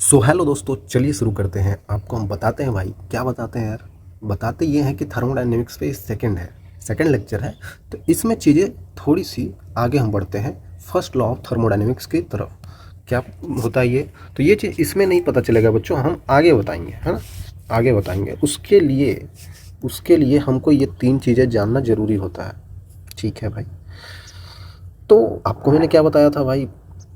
So hello दोस्तों, चलिए शुरू करते हैं। आपको हम बताते हैं भाई, क्या बताते हैं यार। बताते ये हैं कि थर्मोडायनेमिक्स पे सेकंड लेक्चर है। तो इसमें चीज़ें थोड़ी सी आगे हम बढ़ते हैं फर्स्ट लॉ ऑफ थर्मोडायनेमिक्स की तरफ। क्या होता है ये, तो ये चीज़ इसमें नहीं पता चलेगा बच्चों, हम आगे बताएंगे, है ना। आगे बताएंगे। उसके लिए हमको ये तीन चीज़ें जानना ज़रूरी होता है। ठीक है भाई। तो आपको मैंने क्या बताया था भाई,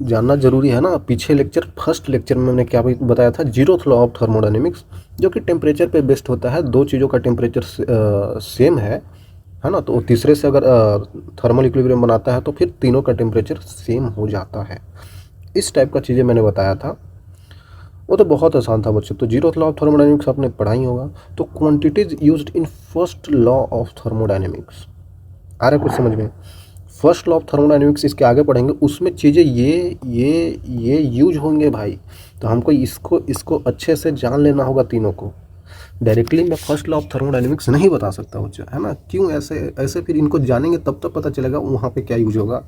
जानना जरूरी है ना। पीछे लेक्चर फर्स्ट लेक्चर में मैंने क्या बताया था, जीरोथ लॉ ऑफ थर्मोडायनेमिक्स, जो कि टेम्परेचर पे बेस्ड होता है। दो चीज़ों का टेम्परेचर सेम है ना, तो तीसरे से अगर थर्मल इक्विलिब्रियम बनाता है तो फिर तीनों का टेम्परेचर सेम हो जाता है। इस टाइप का चीज़ें मैंने बताया था। वो तो बहुत आसान था बच्चों। तो जीरोथ लॉ ऑफ थर्मोडायनेमिक्स आपने पढ़ा ही होगा। तो quantities used in first law of thermodynamics, आ रहा है कुछ समझ में। फर्स्ट लॉ ऑफ थर्मोडायनेमिक्स इसके आगे पढ़ेंगे, उसमें चीज़ें ये यूज होंगे भाई। तो हमको इसको इसको अच्छे से जान लेना होगा तीनों को। डायरेक्टली मैं फर्स्ट लॉ ऑफ थर्मोडायनेमिक्स नहीं बता सकता बच्चों, है ना। क्यों ऐसे ऐसे, फिर इनको जानेंगे तब तक पता चलेगा वहाँ पे क्या यूज होगा।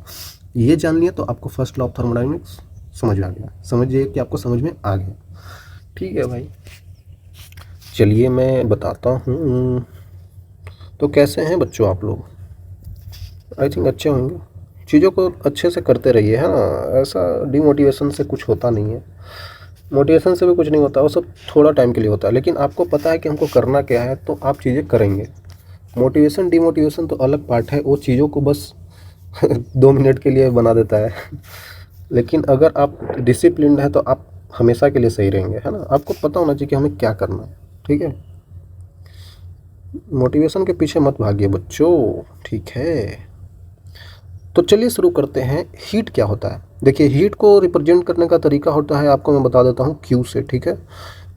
ये जान लिया तो आपको फर्स्ट लॉ ऑफ थर्मोडायनेमिक्स समझ में आ गया। समझिए कि आपको समझ में आ गया। ठीक है भाई, चलिए मैं बताता हूँ। तो कैसे हैं बच्चों आप लोग? आई थिंक अच्छे होंगे। चीज़ों को अच्छे से करते रहिए, है ना। ऐसा डिमोटिवेशन से कुछ होता नहीं है। मोटिवेशन से भी कुछ नहीं होता, वो सब थोड़ा टाइम के लिए होता है। लेकिन आपको पता है कि हमको करना क्या है, तो आप चीज़ें करेंगे। मोटिवेशन डिमोटिवेशन तो अलग पार्ट है, वो चीज़ों को बस 2 मिनट के लिए बना देता है। लेकिन अगर आप डिसिप्लिन्ड है तो आप हमेशा के लिए सही रहेंगे, है ना। आपको पता होना चाहिए कि हमें क्या करना है। ठीक है, मोटिवेशन के पीछे मत भागिए बच्चों। ठीक है, तो चलिए शुरू करते हैं। हीट क्या होता है? देखिए, हीट को रिप्रेजेंट करने का तरीका होता है, आपको मैं बता देता हूँ, क्यू से। ठीक है,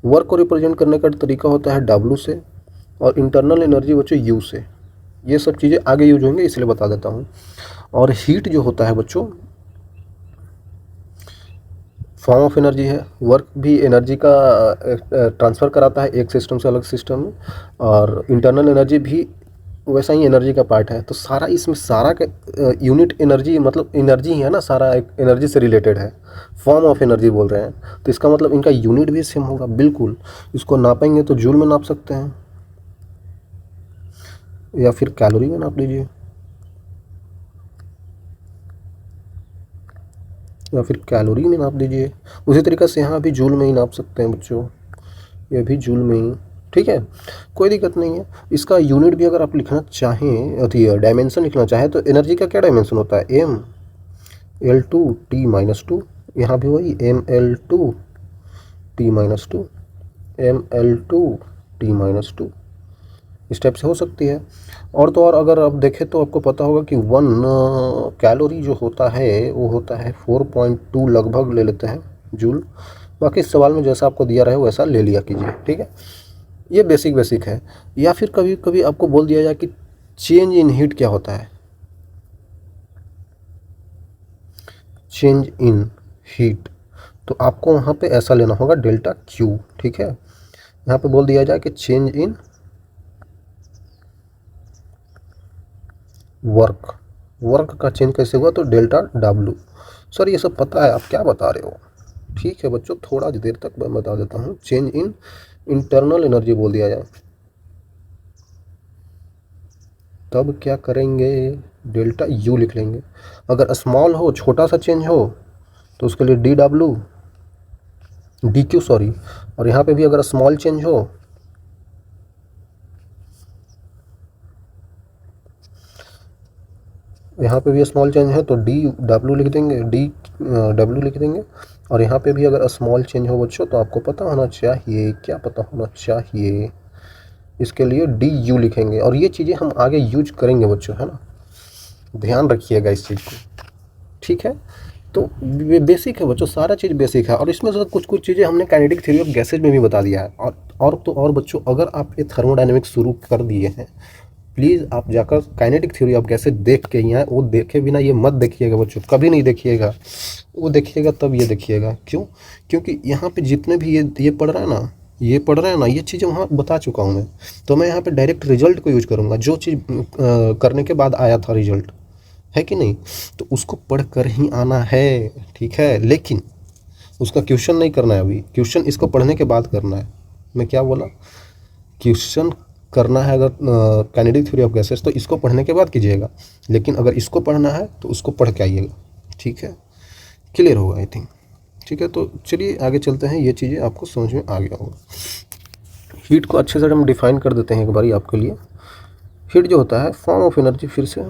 वर्क को रिप्रेजेंट करने का तरीका होता है डब्ल्यू से, और इंटरनल एनर्जी बच्चों यू से। ये सब चीज़ें आगे यूज होंगे, इसलिए बता देता हूँ। और हीट जो होता है बच्चों, फॉर्म ऑफ एनर्जी है। वर्क भी एनर्जी का ट्रांसफ़र कराता है एक सिस्टम से अलग सिस्टम में, और इंटरनल एनर्जी भी वैसा ही एनर्जी का पार्ट है। तो सारा इसमें सारा का यूनिट एनर्जी, मतलब एनर्जी ही है ना, सारा एक एनर्जी से रिलेटेड है। फॉर्म ऑफ एनर्जी बोल रहे हैं, तो इसका मतलब इनका यूनिट भी सेम होगा बिल्कुल। इसको नापेंगे तो जूल में नाप सकते हैं, या फिर कैलोरी में नाप लीजिए, या फिर कैलोरी में नाप दीजिए। उसी तरीक़े से यहाँ भी जूल में ही नाप सकते हैं बच्चों, ये भी जूल में ही। ठीक है, कोई दिक्कत नहीं है। इसका यूनिट भी अगर आप लिखना चाहें, अथी डायमेंशन लिखना चाहें, तो एनर्जी का क्या डायमेंशन होता है, M L2T-2। यहाँ भी वही ML2T-2, ML2T-2, इस टाइप से हो सकती है। और तो और अगर आप देखें तो आपको पता होगा कि 1 कैलोरी जो होता है वो होता है 4.2 लगभग ले लेते हैं जूल। बाकी इस सवाल में जैसा आपको दिया रहे वैसा ले लिया कीजिए। ठीक है, ये बेसिक बेसिक है। या फिर कभी कभी आपको बोल दिया जाए कि चेंज इन हीट क्या होता है। चेंज इन हीट, तो आपको वहाँ पे ऐसा लेना होगा डेल्टा क्यू। ठीक है, यहाँ पे बोल दिया जाए कि चेंज इन वर्क का चेंज कैसे हुआ, तो डेल्टा डब्लू। सर ये सब पता है, आप क्या बता रहे हो। ठीक है बच्चों, थोड़ा देर तक मैं बता देता हूँ। चेंज इन इंटरनल एनर्जी बोल दिया जाए, तब क्या करेंगे, डेल्टा यू लिख लेंगे। अगर स्मॉल हो, छोटा सा चेंज हो, तो उसके लिए डी क्यू सॉरी। और यहाँ पे भी अगर स्मॉल चेंज हो, यहाँ पे भी स्मॉल चेंज है तो डी डब्ल्यू लिख देंगे। और यहाँ पे भी अगर स्मॉल चेंज हो बच्चों, तो आपको पता होना चाहिए, क्या पता होना चाहिए, इसके लिए डी यू लिखेंगे। और ये चीज़ें हम आगे यूज करेंगे बच्चों, है ना। ध्यान रखिएगा इस चीज़ को। ठीक है, तो बेसिक है बच्चों, सारा चीज़ बेसिक है। और इसमें से कुछ कुछ चीज़ें हमने काइनेटिक थ्योरी ऑफ गैसेज में भी बता दिया है। और तो और बच्चों, अगर आप ये थर्मोडायनेमिक्स शुरू कर दिए हैं, प्लीज़ आप जाकर काइनेटिक थ्योरी ऑफ गैसेज देख के ही आए। वो देखे बिना ये मत देखिएगा बच्चों, कभी नहीं देखिएगा। वो देखिएगा तब ये देखिएगा। क्यों? क्योंकि यहाँ पे जितने भी ये पढ़ रहा है ना, ये चीज़ें वहाँ बता चुका हूँ मैं। तो मैं यहाँ पे डायरेक्ट रिजल्ट को यूज करूँगा, जो चीज़ करने के बाद आया था रिजल्ट, है कि नहीं। तो उसको पढ़ कर ही आना है। ठीक है, लेकिन उसका क्वेश्चन नहीं करना है अभी, क्वेश्चन इसको पढ़ने के बाद करना है। मैं क्या बोला, क्वेश्चन करना है अगर काइनेटिक थ्योरी ऑफ गैसेस तो इसको पढ़ने के बाद कीजिएगा, लेकिन अगर इसको पढ़ना है तो उसको पढ़ के आइएगा, ठीक है। क्लियर होगा आई थिंक, ठीक है। तो चलिए आगे चलते हैं, ये चीज़ें आपको समझ में आ गया होगा। हीट को अच्छे से हम डिफाइन कर देते हैं एक बारी आपके लिए। हीट जो होता है फॉर्म ऑफ एनर्जी, फिर से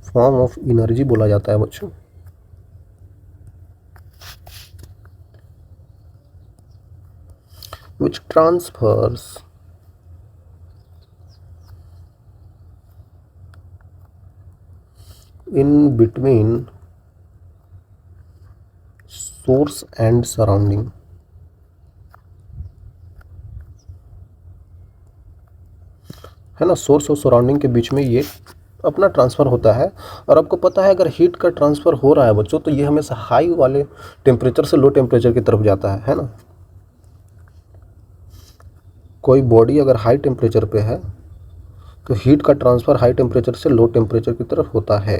फॉर्म ऑफ एनर्जी बोला जाता है बच्चों। which transfers in between source and surrounding। है ना, सोर्स और सराउंडिंग के बीच में ये अपना ट्रांसफ़र होता है। और आपको पता है अगर हीट का ट्रांसफ़र हो रहा है बच्चों तो ये हमेशा हाई वाले टेम्परेचर से लो टेम्परेचर की तरफ जाता है ना। कोई बॉडी अगर हाई टेम्परेचर पे है तो हीट का ट्रांसफ़र हाई टेम्परेचर से लो टेम्परेचर की तरफ होता है।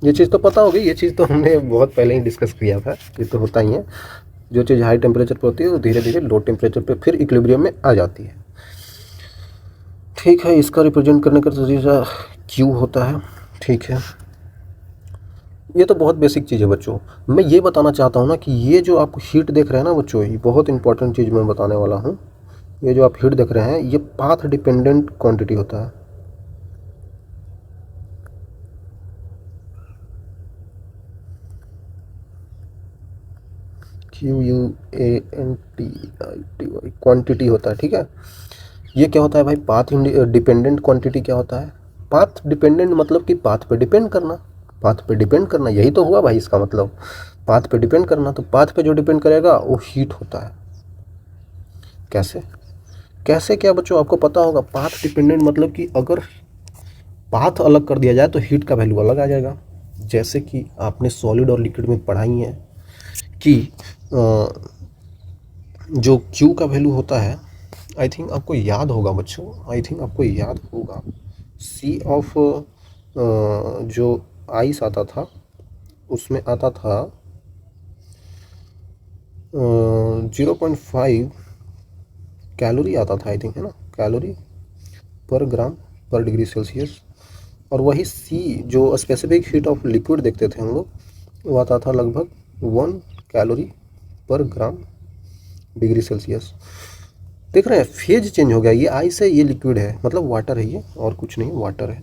ये चीज़ तो पता होगी, ये चीज़ तो हमने बहुत पहले ही डिस्कस किया था, ये तो होता ही है। जो चीज़ हाई टेम्परेचर पे होती है वो धीरे धीरे लो टेम्परेचर पे फिर इक्विलिब्रियम में आ जाती है, ठीक है। इसका रिप्रेजेंट करने का तरीका क्यू होता है, ठीक है। ये तो बहुत बेसिक चीज़ है बच्चों। मैं ये बताना चाहता हूँ ना कि ये जो आप हीट देख रहे हैं ना बच्चों, ये बहुत इंपॉर्टेंट चीज़ मैं बताने वाला हूँ। ये जो आप हीट देख रहे हैं ये पाथ डिपेंडेंट क्वांटिटी होता है। QUANTITY क्वांटिटी होता है, ठीक है। ये क्या होता है भाई, पाथ डिपेंडेंट क्वांटिटी क्या होता है। पाथ डिपेंडेंट मतलब कि पाथ पे डिपेंड करना, पाथ पे डिपेंड करना, यही तो हुआ भाई इसका मतलब, पाथ पे डिपेंड करना। तो पाथ पे जो डिपेंड करेगा वो हीट होता है। कैसे कैसे क्या बच्चों, आपको पता होगा पाथ डिपेंडेंट मतलब कि अगर पाथ अलग कर दिया जाए तो हीट का वैल्यू अलग आ जाएगा। जैसे कि आपने सॉलिड और लिक्विड में पढ़ाई है कि जो Q का वैल्यू होता है, आई थिंक आपको याद होगा बच्चों, आई थिंक आपको याद होगा, C ऑफ जो आइस आता था उसमें आता था 0.5 कैलोरी आता था आई थिंक, है ना, कैलोरी पर ग्राम पर डिग्री सेल्सियस। और वही C जो स्पेसिफिक हीट ऑफ लिक्विड देखते थे हम लोग, वो आता था लगभग 1 कैलोरी पर ग्राम डिग्री सेल्सियस। देख रहे हैं फेज चेंज हो गया, ये आइस है ये लिक्विड है, मतलब वाटर है ये, और कुछ नहीं, वाटर है।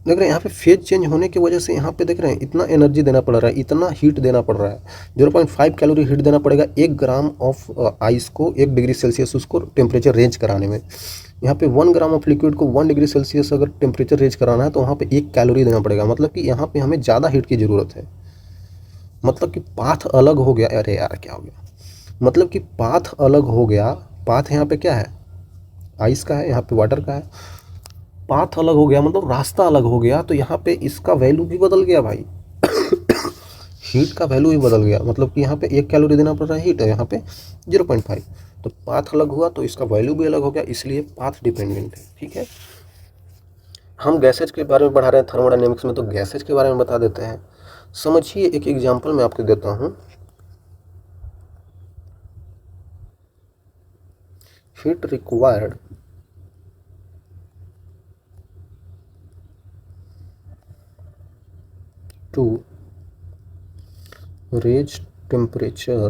देख रहे हैं यहाँ पे फेज चेंज होने की वजह से यहाँ पे देख रहे हैं इतना एनर्जी देना पड़ रहा है, इतना हीट देना पड़ रहा है। 0.5 कैलोरी हीट देना पड़ेगा 1 ग्राम ऑफ आइस को 1 डिग्री सेल्सियस उसको टेम्परेचर रेंज कराने में। यहाँ पे 1 ग्राम ऑफ लिक्विड को 1 डिग्री सेल्सियस अगर टेम्परेचर रेंज कराना है तो वहाँ पे 1 कैलोरी देना पड़ेगा। मतलब कि यहाँ पे हमें ज़्यादा हीट की ज़रूरत है। मतलब कि पाथ अलग हो गया, अरे यार क्या हो गया, मतलब कि पाथ अलग हो गया। पाथ यहाँ पे क्या है, आइस का है, यहाँ पे वाटर का है। पाथ अलग हो गया मतलब रास्ता अलग हो गया, तो यहाँ पे इसका वैल्यू भी बदल गया भाई हीट का वैल्यू भी बदल गया। मतलब कि यहाँ पे 1 कैलोरी देना पड़ रहा है हीट है, यहाँ पे 0.5, तो पाथ अलग हुआ तो इसका वैल्यू भी अलग हो गया, इसलिए पाथ डिपेंडेंट है, ठीक है। हम गैसेज के बारे में पढ़ा रहे हैं थर्मोडायनेमिक्स में, तो गैसेज के बारे में बता देते हैं। समझिए, एक एग्जाम्पल मैं आपको देता हूँ। Heat required to raise temperature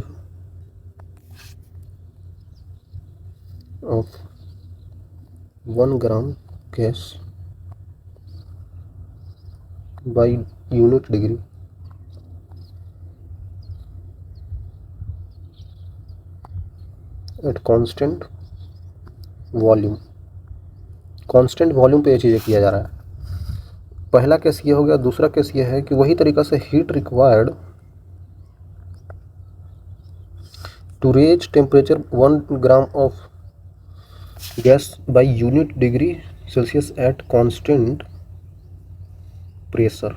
of 1 gram gas by unit degree at constant volume। Constant volume पे ये चीज़ें किया जा रहा है। पहला केस ये हो गया। दूसरा केस ये है कि वही तरीका से heat required to raise temperature 1 gram of gas by unit degree Celsius at constant pressure.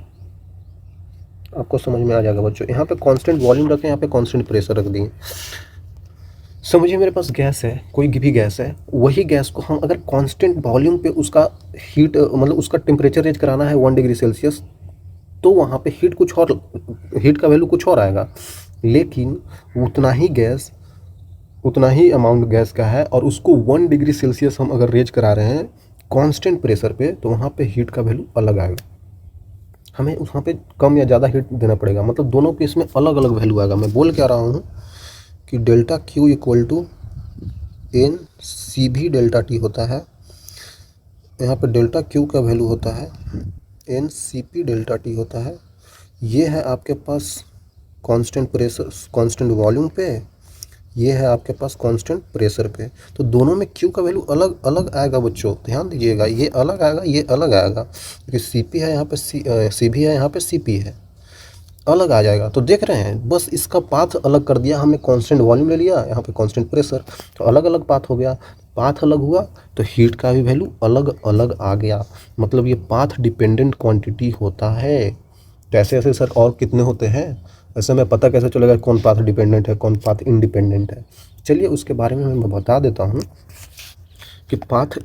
आपको समझ में आ जाएगा बच्चों। यहाँ पे कांस्टेंट वॉल्यूम रखें, यहाँ पे कांस्टेंट प्रेशर रख दिए। समझिए मेरे पास गैस है, कोई भी गैस है, वही गैस को हम अगर कांस्टेंट वॉल्यूम पे उसका हीट मतलब उसका टेम्परेचर रेज कराना है 1 डिग्री सेल्सियस, तो वहाँ पे हीट का वैल्यू कुछ और आएगा। लेकिन उतना ही गैस, उतना ही अमाउंट गैस का है और उसको 1 डिग्री सेल्सियस हम अगर रेज करा रहे हैं कांस्टेंट प्रेशर पे, तो वहाँ पे हीट का वैल्यू अलग आएगा। हमें वहाँ पे कम या ज़्यादा हीट देना पड़ेगा, मतलब दोनों केस में अलग अलग वैल्यू आएगा। मैं बोल क्या रहा हूँ कि delta Q equal to N C V delta T होता है। यहाँ पे डेल्टा क्यू का वैल्यू होता है N C P delta T होता है। ये है आपके पास कांस्टेंट प्रेशर, कांस्टेंट वॉल्यूम पे, ये है आपके पास कांस्टेंट प्रेशर पे। तो दोनों में क्यू का वैल्यू अलग अलग आएगा बच्चों, ध्यान दीजिएगा, ये अलग आएगा, ये अलग आएगा, क्योंकि सी पी है यहाँ पे, सी भी है यहाँ पे, सी पी है, अलग आ जाएगा। तो देख रहे हैं, बस इसका पाथ अलग कर दिया हमने, कांस्टेंट वॉल्यूम ले लिया, यहाँ पे कांस्टेंट प्रेशर, तो अलग अलग पाथ हो गया। पाथ अलग हुआ तो हीट का भी वैल्यू अलग अलग आ गया। मतलब ये पाथ डिपेंडेंट क्वांटिटी होता है। तो ऐसे ऐसे सर और कितने होते हैं, ऐसे में पता कैसे चलेगा कौन पाथ डिपेंडेंट है कौन पाथ इंडिपेंडेंट है। चलिए उसके बारे में मैं बता देता हूँ कि पाथ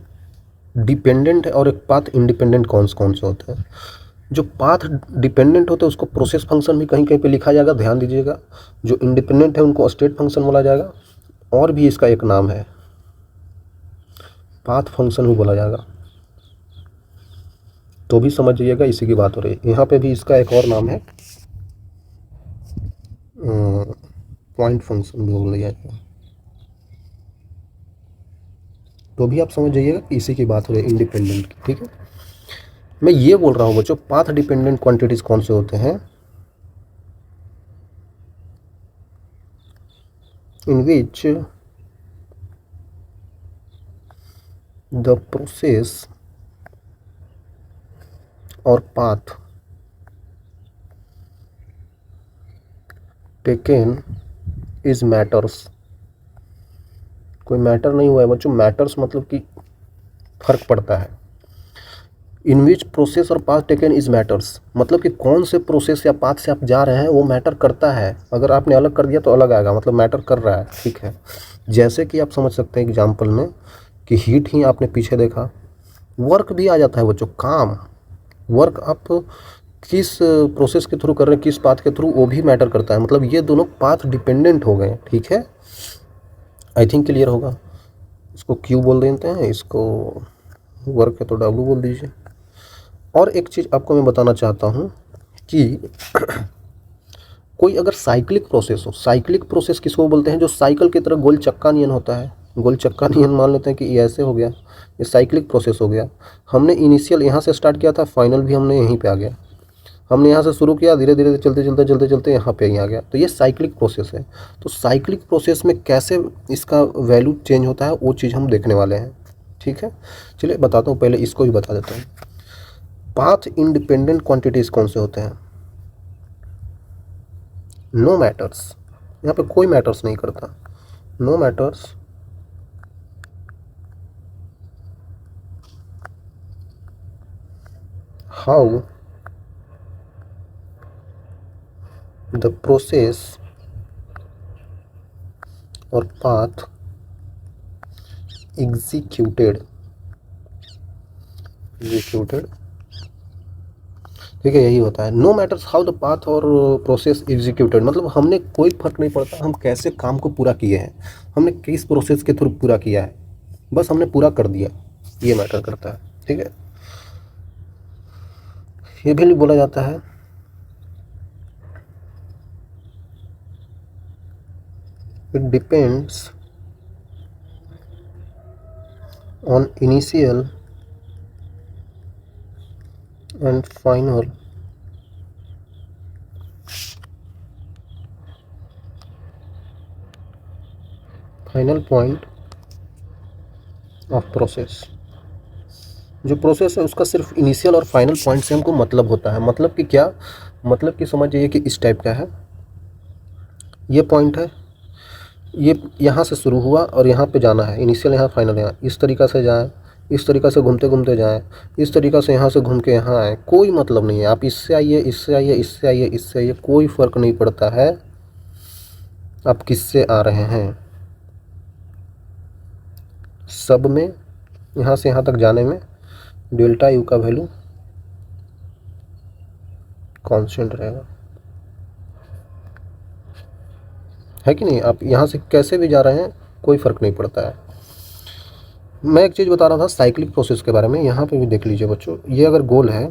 डिपेंडेंट है और एक पाथ इंडिपेंडेंट कौन से होते हैं। जो पाथ डिपेंडेंट होते हैं उसको प्रोसेस फंक्शन भी कहीं कहीं पे लिखा जाएगा, ध्यान दीजिएगा। जो इंडिपेंडेंट है उनको स्टेट फंक्शन बोला जाएगा, और भी इसका एक नाम है, पाथ फंक्शन भी बोला जाएगा। तो भी समझ जाइएगा इसी की बात हो रही है। यहाँ पे भी इसका एक और नाम है, पॉइंट फंक्शन भी बोला जाएगा। तो भी आप समझ जाइएगा कि इसी की बात हो रही है, इंडिपेंडेंट की, ठीक है। मैं ये बोल रहा हूँ बच्चों, पाथ डिपेंडेंट क्वांटिटीज कौन से होते हैं, इन विच द प्रोसेस और पाथ टेकन इज मैटर्स। कोई मैटर नहीं हुआ है बच्चों, मैटर्स मतलब कि फर्क पड़ता है। इन विच प्रोसेस और पाथ टेकन इज मैटर्स, मतलब कि कौन से प्रोसेस या पाथ से आप जा रहे हैं वो मैटर करता है। अगर आपने अलग कर दिया तो अलग आएगा, मतलब मैटर कर रहा है, ठीक है। जैसे कि आप समझ सकते हैं एग्जाम्पल में कि हीट ही आपने पीछे देखा, वर्क भी आ जाता है बच्चों, काम, वर्क आप किस प्रोसेस के थ्रू कर रहे हैं, किस पाथ के थ्रू, वो भी मैटर करता है। मतलब ये दोनों पाथ डिपेंडेंट हो गए, ठीक है। आई थिंक क्लियर होगा। इसको क्यू बोल देते हैं, इसको वर्क है तो डब्ल्यू बोल दीजिए। और एक चीज़ आपको मैं बताना चाहता हूँ कि कोई अगर साइक्लिक प्रोसेस हो, साइक्लिक प्रोसेस किसको बोलते हैं, जो साइकिल की तरह गोल चक्का नियन होता है, गोल चक्का नियन मान लेते हैं कि ये ऐसे हो गया, ये साइक्लिक प्रोसेस हो गया। हमने इनिशियल यहाँ से स्टार्ट किया था, फाइनल भी हमने यहीं पे आ गया। हमने यहाँ से शुरू किया, धीरे धीरे चलते चलते चलते चलते यहाँ पे आ गया, तो ये साइक्लिक प्रोसेस है। तो साइक्लिक प्रोसेस में कैसे इसका वैल्यू चेंज होता है वो चीज़ हम देखने वाले हैं, ठीक है। चलिए बताता हूँ, पहले इसको भी बता देता हूँ। पाथ इंडिपेंडेंट क्वांटिटीज कौन से होते हैं, नो मैटर्स, यहाँ पे कोई मैटर्स नहीं करता, no matters how the process और पाथ एग्जीक्यूटेड, ठीक है, यही होता है। No matters how the path और प्रोसेस एग्जीक्यूटेड, मतलब हमने कोई फर्क नहीं पड़ता हम कैसे काम को पूरा किए हैं, हमने किस प्रोसेस के थ्रू पूरा किया है, बस हमने पूरा कर दिया, ये मैटर करता है, ठीक है। ये भी बोला जाता है it depends on initial and final point of process. जो प्रोसेस है उसका सिर्फ इनिशियल और फाइनल पॉइंट से हमको मतलब होता है। मतलब कि क्या, मतलब कि समझ जाइए कि इस टाइप का है, ये पॉइंट है, ये यहाँ से शुरू हुआ और यहाँ पे जाना है, इनिशियल यहाँ, फाइनल यहाँ, इस तरीक़ा से जाएं, इस तरीक़ा से घूमते घूमते जाएं, इस तरीक़ा से यहाँ से घूम के यहाँ आए, कोई मतलब नहीं है। आप इससे आइए, इससे आइए, इससे आइए, इससे आइए, कोई फ़र्क नहीं पड़ता है आप किससे आ रहे हैं, सब में यहाँ से यहाँ तक जाने में डेल्टा यू का वैल्यू कांस्टेंट रहेगा, है कि नहीं। आप यहाँ से कैसे भी जा रहे हैं कोई फ़र्क नहीं पड़ता है। मैं एक चीज़ बता रहा था साइक्लिक प्रोसेस के बारे में, यहाँ पे भी देख लीजिए बच्चों। ये अगर गोल है,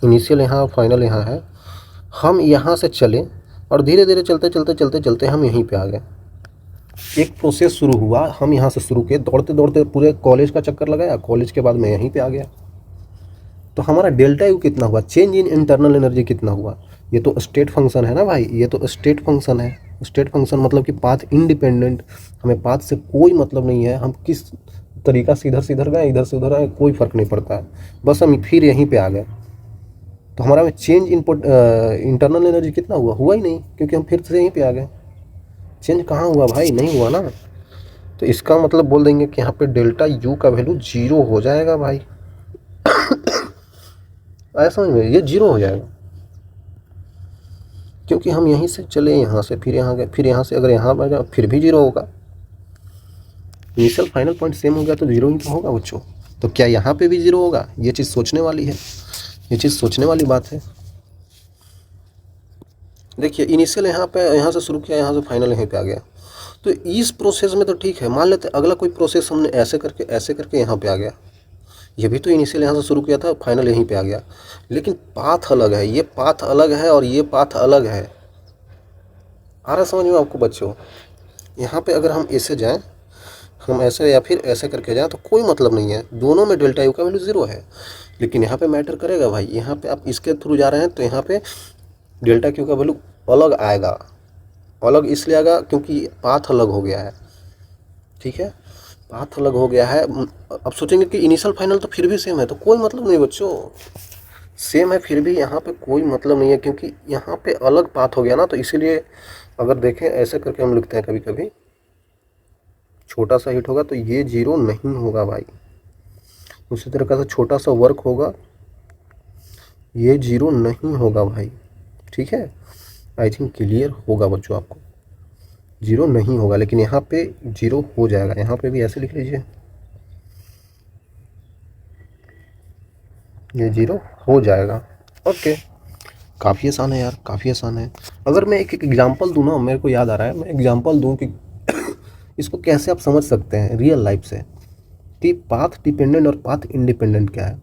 इनिशियल यहाँ फाइनल यहाँ है, हम यहाँ से चले और धीरे धीरे चलते चलते चलते चलते हम यहीं पे आ गए। एक प्रोसेस शुरू हुआ, हम यहाँ से शुरू किए, दौड़ते दौड़ते पूरे कॉलेज का चक्कर लगाया, कॉलेज के बाद मैं यहीं पे आ गया। तो हमारा डेल्टा यू कितना हुआ, चेंज इन इंटरनल एनर्जी कितना हुआ। ये तो स्टेट फंक्शन है ना भाई, ये तो स्टेट फंक्शन है। स्टेट फंक्शन मतलब कि पाथ इंडिपेंडेंट, हमें पाथ से कोई मतलब नहीं है, हम किस तरीका से इधर से इधर गए, इधर से उधर आए, कोई फ़र्क नहीं पड़ता है, बस हम फिर यहीं पे आ गए। तो हमारा में चेंज इनपुट इंटरनल एनर्जी कितना हुआ, हुआ ही नहीं, क्योंकि हम फिर से यहीं पे आ गए। चेंज कहाँ हुआ भाई, नहीं हुआ ना। तो इसका मतलब बोल देंगे कि यहाँ पे डेल्टा यू का वैल्यू 0 हो जाएगा भाई। आया समझ में, ये 0 हो जाएगा, क्योंकि हम यहीं से चले, यहाँ से फिर यहाँ गए, फिर यहाँ से अगर यहाँ आ जाए फिर भी 0 होगा। इनिशियल फाइनल पॉइंट सेम हो गया तो 0 ही तो होगा बच्चों। तो क्या यहाँ पे भी 0 होगा, ये चीज़ सोचने वाली है, ये चीज़ सोचने वाली बात है। देखिए इनिशियल यहाँ पे, यहाँ से शुरू किया, यहाँ से फाइनल यहीं पे आ गया। तो इस प्रोसेस में तो ठीक है, मान लेते अगला कोई प्रोसेस हमने ऐसे करके यहाँ पे आ गया, ये भी तो इनिशियल यहाँ से शुरू किया था, फाइनल यहीं पे आ गया, लेकिन पाथ अलग है, ये पाथ अलग है और ये पाथ अलग है। आ रहा समझ में आपको बच्चों। यहाँ पे अगर हम ऐसे जाएं, हम ऐसे या फिर ऐसे करके जाएं तो कोई मतलब नहीं है, दोनों में डेल्टा यू का वैल्यू 0 है। लेकिन यहाँ पे मैटर करेगा भाई, यहाँ पे आप इसके थ्रू जा रहे हैं तो यहाँ पे डेल्टा क्यू का वैल्यू अलग आएगा। अलग इसलिए आएगा क्योंकि पाथ अलग हो गया है, ठीक है, पाथ अलग हो गया है। अब सोचेंगे कि इनिशियल फाइनल तो फिर भी सेम है, तो कोई मतलब नहीं बच्चों, सेम है फिर भी यहाँ पे कोई मतलब नहीं है, क्योंकि यहाँ पे अलग पाथ हो गया ना। तो इसीलिए अगर देखें ऐसे करके हम लिखते हैं, कभी कभी छोटा सा हिट होगा तो ये 0 नहीं होगा भाई। उसी तरीके से छोटा सा वर्क होगा, ये 0 नहीं होगा भाई, ठीक है। आई थिंक क्लियर होगा बच्चों आपको, 0 नहीं होगा, लेकिन यहाँ पे 0 हो जाएगा। यहाँ पे भी ऐसे लिख लीजिए, ये 0 हो जाएगा। ओके, काफ़ी आसान है यार, काफ़ी आसान है। अगर मैं एक एग्जांपल दूँ ना, मेरे को याद आ रहा है, मैं एग्जांपल दूँ कि इसको कैसे आप समझ सकते हैं रियल लाइफ से, कि पाथ डिपेंडेंट और पाथ इंडिपेंडेंट क्या है।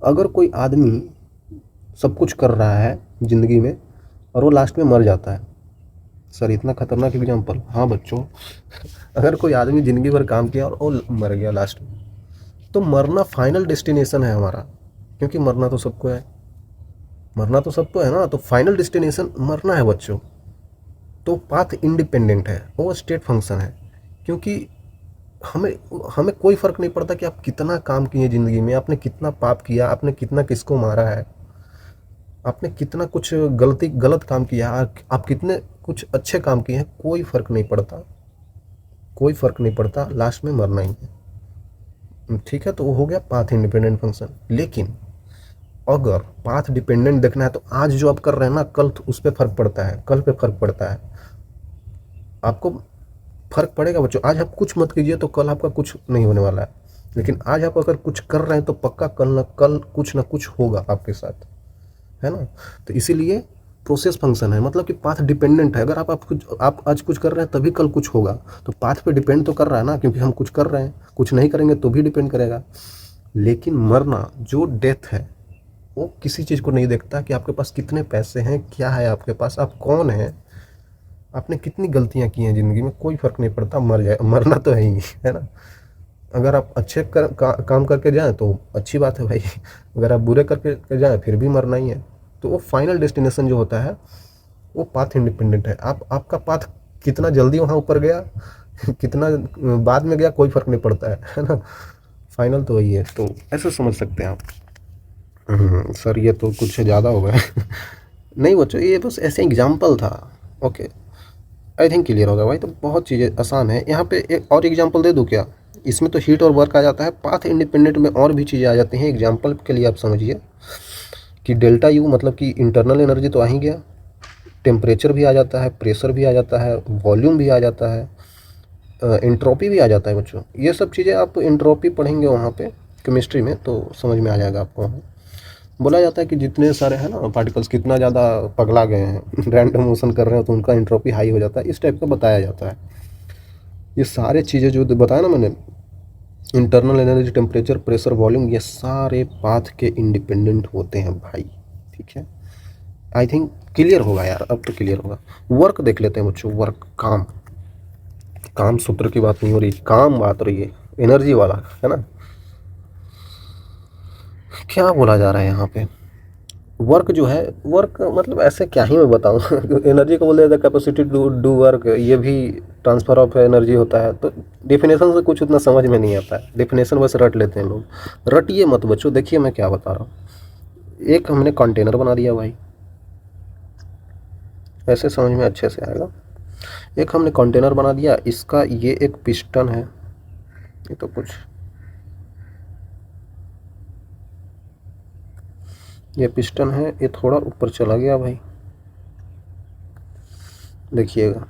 अगर कोई आदमी सब कुछ कर रहा है ज़िंदगी में और वो लास्ट में मर जाता है, सर इतना खतरनाक एग्जांपल, हाँ बच्चों, अगर कोई आदमी ज़िंदगी भर काम किया और वो मर गया लास्ट में, तो मरना फाइनल डेस्टिनेशन है हमारा, क्योंकि मरना तो सबको है, मरना तो सबको है ना। तो फाइनल डेस्टिनेशन मरना है बच्चों। तो पाथ इंडिपेंडेंट है, वो स्टेट फंक्शन है, क्योंकि हमें हमें कोई फ़र्क नहीं पड़ता कि आप कितना काम किए ज़िंदगी में, आपने कितना पाप किया, आपने कितना किसको मारा है, आपने कितना कुछ गलत काम किया, आप कितने कुछ अच्छे काम किए हैं, कोई फ़र्क नहीं पड़ता, कोई फ़र्क नहीं पड़ता, लास्ट में मरना ही है, ठीक है। तो वो हो गया पाथ इंडिपेंडेंट फंक्शन। लेकिन अगर पाथ डिपेंडेंट देखना है तो आज जो आप कर रहे हैं ना, कल उस पर फ़र्क पड़ता है, कल पे फ़र्क पड़ता है, आपको फ़र्क पड़ेगा बच्चों। आज आप कुछ मत कीजिए तो कल आपका कुछ नहीं होने वाला है, लेकिन आज आप अगर कुछ कर रहे हैं तो पक्का कल कुछ ना कुछ होगा आपके साथ, है ना। तो इसीलिए प्रोसेस फंक्शन है, मतलब कि पाथ डिपेंडेंट है। अगर आप आज कुछ कर रहे हैं तभी कल कुछ होगा, तो पाथ पे डिपेंड तो कर रहा है ना, क्योंकि हम कुछ कर रहे हैं, कुछ नहीं करेंगे तो भी डिपेंड करेगा। लेकिन मरना जो डेथ है वो किसी चीज़ को नहीं देखता कि आपके पास कितने पैसे हैं, क्या है आपके पास, आप कौन हैं, आपने कितनी गलतियां की हैं ज़िंदगी में, कोई फ़र्क नहीं पड़ता, मरना तो है ही, है ना। अगर आप अच्छे काम करके जाएं तो अच्छी बात है भाई, अगर आप बुरे करके जाएं फिर भी मरना ही है। तो वो फाइनल डेस्टिनेशन जो होता है वो पाथ इंडिपेंडेंट है। आपका पाथ कितना जल्दी वहाँ ऊपर गया, कितना बाद में गया, कोई फ़र्क नहीं पड़ता है ना, फाइनल तो वही है। तो ऐसे समझ सकते हैं आप। सर ये तो कुछ ज़्यादा हो गया। नहीं बच्चों, ये बस ऐसे एग्जाम्पल था। ओके, आई थिंक क्लियर होगा भाई। तो बहुत चीज़ें आसान है। यहाँ पे एक और एग्जांपल दे दूँ क्या, इसमें तो हीट और वर्क आ जाता है, पाथ इंडिपेंडेंट में और भी चीज़ें आ जाती हैं। एग्जांपल के लिए आप समझिए कि डेल्टा यू मतलब कि इंटरनल एनर्जी तो आ ही गया, टेम्परेचर भी आ जाता है, प्रेशर भी आ जाता है, वॉल्यूम भी आ जाता है, एंट्रोपी भी आ जाता है बच्चों। ये सब चीज़ें आप एंट्रोपी पढ़ेंगे वहाँ पे केमिस्ट्री में तो समझ में आ जाएगा आपको। बोला जाता है कि जितने सारे हैं ना पार्टिकल्स कितना ज़्यादा पगला गए हैं रैंडम मोशन कर रहे हैं तो उनका एंट्रोपी हाई हो जाता है, इस टाइप का बताया जाता है। ये सारे चीज़ें जो बताया ना मैंने, internal energy, temperature, pressure, volume, ये सारे पाथ के इंडिपेंडेंट होते हैं भाई। ठीक है, आई थिंक क्लियर होगा यार, अब तो क्लियर होगा। वर्क देख लेते हैं बच्चों, वर्क, काम। काम सूत्र की बात नहीं हो रही, काम बात हो रही है, एनर्जी वाला है ना। क्या बोला जा रहा है यहाँ पे, वर्क जो है, वर्क मतलब ऐसे क्या ही मैं बताऊँ एनर्जी को बोले जाता है कैपेसिटी टू डू वर्क, ये भी ट्रांसफ़र ऑफ एनर्जी होता है। तो डेफिनेशन से कुछ उतना समझ में नहीं आता है, डेफिनेशन बस रट लेते हैं लोग। रटिए मत बच्चों, देखिए मैं क्या बता रहा हूँ। एक हमने कंटेनर बना दिया भाई, ऐसे समझ में अच्छे से आएगा। एक हमने कंटेनर बना दिया, इसका ये एक पिस्टन है, ये तो कुछ, ये पिस्टन है, ये थोड़ा ऊपर चला गया भाई, देखिएगा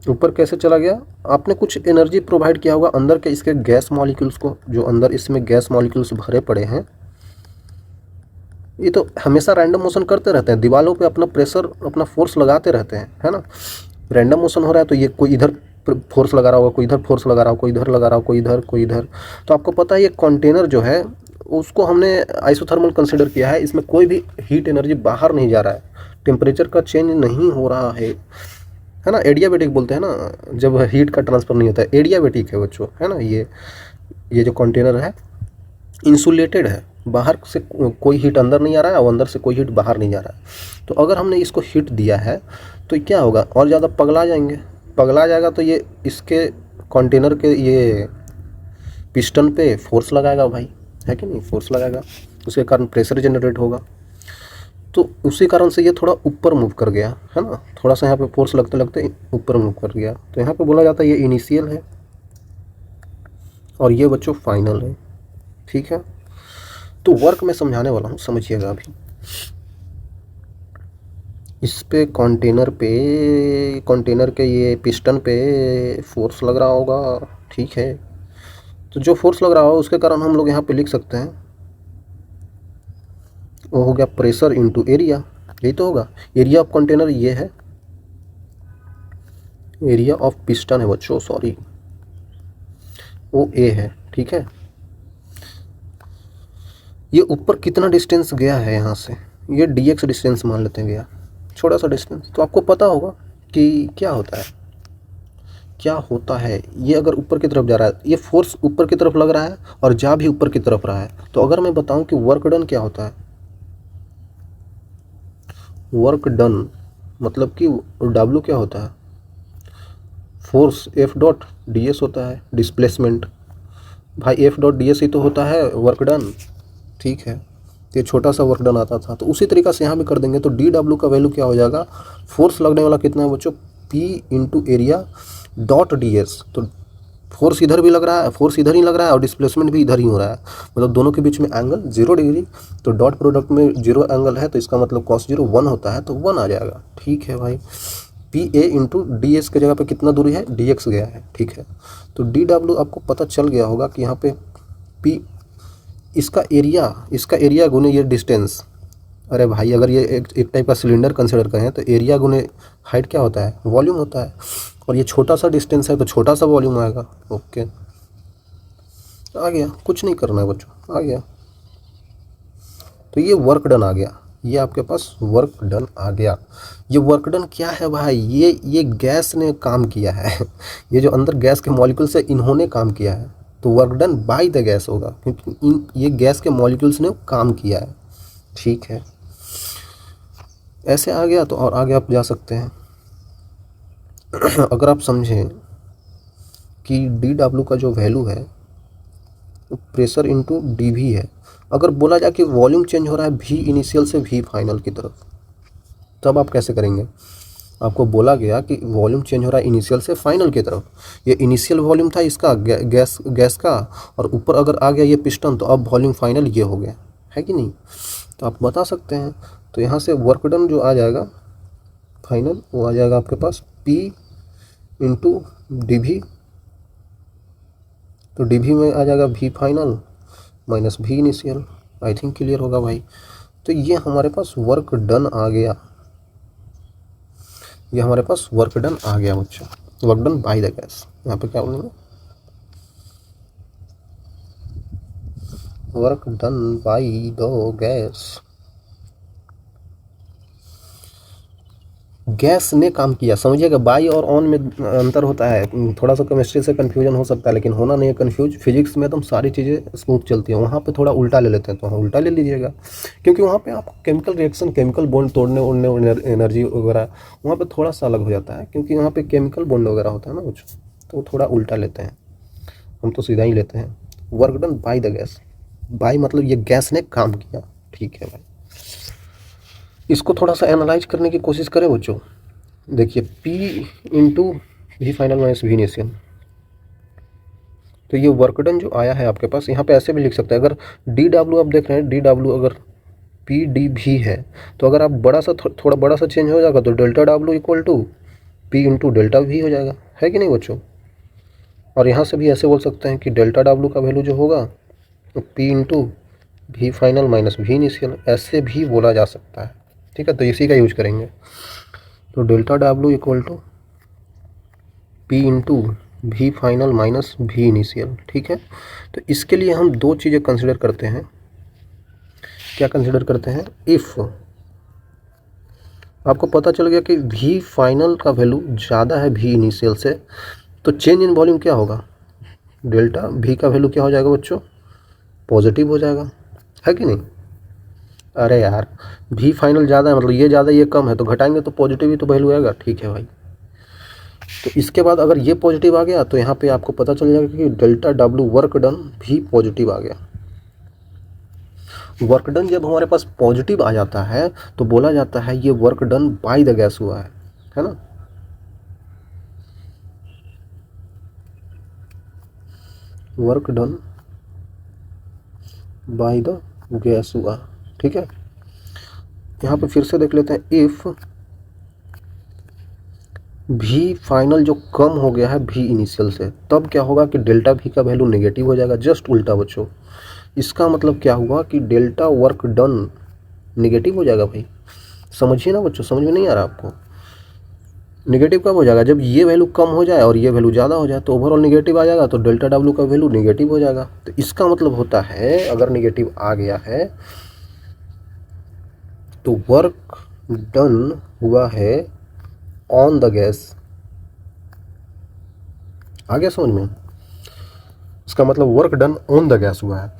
ऊपर कैसे चला गया। आपने कुछ एनर्जी प्रोवाइड किया होगा अंदर के इसके गैस मॉलिक्यूल्स को, जो अंदर इसमें गैस मॉलिक्यूल्स भरे पड़े हैं। ये तो हमेशा रैंडम मोशन करते रहते हैं, दीवारों पे अपना प्रेशर, अपना फोर्स लगाते रहते हैं, है ना। रैंडम मोशन हो रहा है तो ये कोई इधर फोर्स लगा रहा होगा, कोई इधर फोर्स लगा रहा होगा, कोई इधर लगा रहा होगा, कोई इधर, कोई इधर। तो आपको पता है ये कंटेनर जो है उसको हमने आइसोथर्मल कंसिडर किया है, इसमें कोई भी हीट एनर्जी बाहर नहीं जा रहा है, टेम्परेचर का चेंज नहीं हो रहा है ना। एडियाबेटिक बोलते हैं ना, जब हीट का ट्रांसफ़र नहीं होता है, एडियाबेटिक है बच्चों, है ना। ये जो कंटेनर है इंसुलेटेड है, बाहर से कोई हीट अंदर नहीं आ रहा है और अंदर से कोई हीट बाहर नहीं जा रहा है। तो अगर हमने इसको हीट दिया है तो क्या होगा, और ज़्यादा पगला जाएंगे, पगला जाएगा तो ये इसके कंटेनर के ये पिस्टन पे फोर्स लगाएगा भाई, है कि नहीं, फोर्स लगाएगा, उसके कारण प्रेशर जनरेट होगा। तो उसी कारण से ये थोड़ा ऊपर मूव कर गया, है ना, थोड़ा सा यहाँ पे फोर्स लगते लगते ऊपर मूव कर गया। तो यहाँ पे बोला जाता है ये इनिशियल है और ये बच्चों फाइनल है। ठीक है, तो वर्क मैं समझाने वाला हूँ, समझिएगा अभी। इस पे कंटेनर के ये पिस्टन पे फोर्स लग रहा होगा, ठीक है। तो जो फोर्स लग रहा होगा उसके कारण हम लोग यहाँ पे लिख सकते हैं, वो हो गया प्रेशर इनटू एरिया, यही तो होगा। एरिया ऑफ कंटेनर ये है, एरिया ऑफ पिस्टन है बच्चों, सॉरी, वो ए है, ठीक है। ये ऊपर कितना डिस्टेंस गया है यहाँ से, ये dx डिस्टेंस मान लेते हैं गया, छोटा सा डिस्टेंस। तो आपको पता होगा कि क्या होता है, क्या होता है। ये अगर ऊपर की तरफ जा रहा है, ये फोर्स ऊपर की तरफ लग रहा है और जा भी ऊपर की तरफ रहा है। तो अगर मैं बताऊं कि वर्क डन क्या होता है, वर्क डन मतलब कि W क्या होता है, फोर्स F डॉट ds होता है, डिस्प्लेसमेंट भाई F डॉट ds ही तो होता है वर्क डन, ठीक है। ये छोटा सा वर्क डन आता था, तो उसी तरीक़ा से यहाँ भी कर देंगे। तो dW का वैल्यू क्या हो जाएगा, फोर्स लगने वाला कितना है बच्चों, P into area dot ds। तो फोर्स इधर भी लग रहा है, फोर्स इधर ही लग रहा है और डिस्प्लेसमेंट भी इधर ही हो रहा है, मतलब दोनों के बीच में एंगल 0 डिग्री। तो डॉट प्रोडक्ट में 0 एंगल है, तो इसका मतलब cos 0 1 होता है, तो 1 आ जाएगा, ठीक है भाई। P A into D S के जगह पे कितना दूरी है, डी एक्स गया है, ठीक है। तो डी डब्ल्यू आपको पता चल गया होगा कि यहाँ पे पी इसका एरिया गुने ये डिस्टेंस। अरे भाई अगर ये एक टाइप का सिलेंडर कंसिडर करें तो एरिया गुने हाइट क्या होता है, वॉल्यूम होता है। और ये छोटा सा डिस्टेंस है तो छोटा सा वॉल्यूम आएगा। ओके, आ गया, कुछ नहीं करना है बच्चों, आ गया। तो ये वर्क डन आ गया, ये आपके पास वर्क डन आ गया। ये वर्क डन क्या है भाई, ये गैस ने काम किया है ये जो अंदर गैस के मॉलिक्यूल्स है इन्होंने काम किया है, तो work done by the gas होगा, क्योंकि ये गैस के मॉलिक्यूल्स ने काम किया है, ठीक है। ऐसे आ गया तो और आगे आप जा सकते हैं अगर आप समझें कि डी डब्ल्यू का जो वैल्यू है प्रेशर इंटू डी वी है। अगर बोला जाए कि वॉल्यूम चेंज हो रहा है भी इनिशियल से भी फाइनल की तरफ, तब आप कैसे करेंगे। आपको बोला गया कि वॉल्यूम चेंज हो रहा है इनिशियल से फाइनल की तरफ। ये इनिशियल वॉल्यूम था इसका गैस का, और ऊपर अगर आ गया ये पिस्टन, तो अब वॉल्यूम फाइनल ये हो गया, है कि नहीं। तो आप बता सकते हैं। तो यहाँ से वर्क डन जो आ जाएगा फाइनल वो आ जाएगा आपके पास P इंटू डी वी, तो डी वी में आ जाएगा V final minus V initial. I think clear होगा भाई। तो ये हमारे पास वर्क डन आ गया, ये हमारे पास वर्क डन आ गया बच्चों, work done by the gas. यहाँ पे क्या बोलेंगे, work done by the gas, gas ने काम किया। समझिएगा बाई और ऑन में अंतर होता है, थोड़ा सा केमिस्ट्री से कन्फ्यूजन हो सकता है लेकिन होना नहीं है कन्फ्यूज। फिजिक्स में एकदम सारी चीज़ें स्मूथ चलती हैं, वहाँ पे थोड़ा उल्टा ले लेते हैं, तो वहाँ उल्टा ले लीजिएगा, क्योंकि वहाँ पे आप केमिकल रिएक्शन, केमिकल बॉन्ड तोड़ने उड़ने एनर्जी वगैरह वहाँ पे थोड़ा सा अलग हो जाता है, क्योंकि वहाँ पे केमिकल बॉन्ड वगैरह होता है ना कुछ, तो थोड़ा उल्टा लेते हैं, हम तो सीधा ही लेते हैं। Work done by the gas, by मतलब ये गैस ने काम किया, ठीक है भाई। इसको थोड़ा सा एनालाइज करने की कोशिश करें बच्चों। देखिए P into V final minus V initial, तो ये वर्क डन जो आया है आपके पास, यहाँ पे ऐसे भी लिख सकते हैं। अगर डी डब्ल्यू आप देख रहे हैं, डी डब्ल्यू अगर पी डी भी है, तो अगर आप बड़ा सा थोड़ा बड़ा सा चेंज हो जाएगा तो delta W equal to P into delta V हो जाएगा, है कि नहीं बच्चों। और यहाँ से भी ऐसे बोल सकते हैं कि डेल्टा डब्ल्यू का वैल्यू जो होगा तो P into V final minus V initial, ऐसे भी बोला जा सकता है, ठीक है। तो इसी का यूज करेंगे, तो delta W equal to P into V final minus V initial, ठीक है। तो इसके लिए हम दो चीज़ें कंसिडर करते हैं। क्या कंसिडर करते हैं, इफ़ आपको पता चल गया कि वी फाइनल का वैल्यू ज़्यादा है वी इनिशियल से, तो चेंज इन वॉल्यूम क्या होगा, डेल्टा वी का वैल्यू क्या हो जाएगा बच्चों, पॉजिटिव हो जाएगा, है कि नहीं। अरे यार वी फाइनल ज़्यादा है, मतलब ये ज़्यादा ये कम है, तो घटाएंगे तो पॉजिटिव ही तो वैल्यू आएगा, ठीक है भाई। तो इसके बाद अगर ये पॉजिटिव आ गया तो यहाँ पे आपको पता चल जाएगा कि डेल्टा डब्ल्यू वर्क डन भी पॉजिटिव आ गया। वर्क डन जब हमारे पास पॉजिटिव आ जाता है तो बोला जाता है ये work done by the gas हुआ है ना। Work done by the gas हुआ, ठीक है। यहाँ पे फिर से देख लेते हैं, इफ भी फाइनल जो कम हो गया है भी इनिशियल से, तब क्या होगा कि डेल्टा भी का वैल्यू नेगेटिव हो जाएगा, जस्ट उल्टा बच्चों। इसका मतलब क्या हुआ कि डेल्टा वर्क डन नेगेटिव हो जाएगा भाई, समझिए ना बच्चों, समझ में नहीं आ रहा आपको। नेगेटिव कब हो जाएगा, जब ये वैल्यू कम हो जाए और ये वैल्यू ज़्यादा हो जाए, तो ओवरऑल नेगेटिव आ जाएगा, तो डेल्टा डब्ल्यू का वैल्यू नेगेटिव हो जाएगा। तो इसका मतलब होता है अगर नेगेटिव आ गया है तो वर्क डन हुआ है ऑन द गैस, आ गया समझ में। इसका मतलब work done on the gas हुआ है,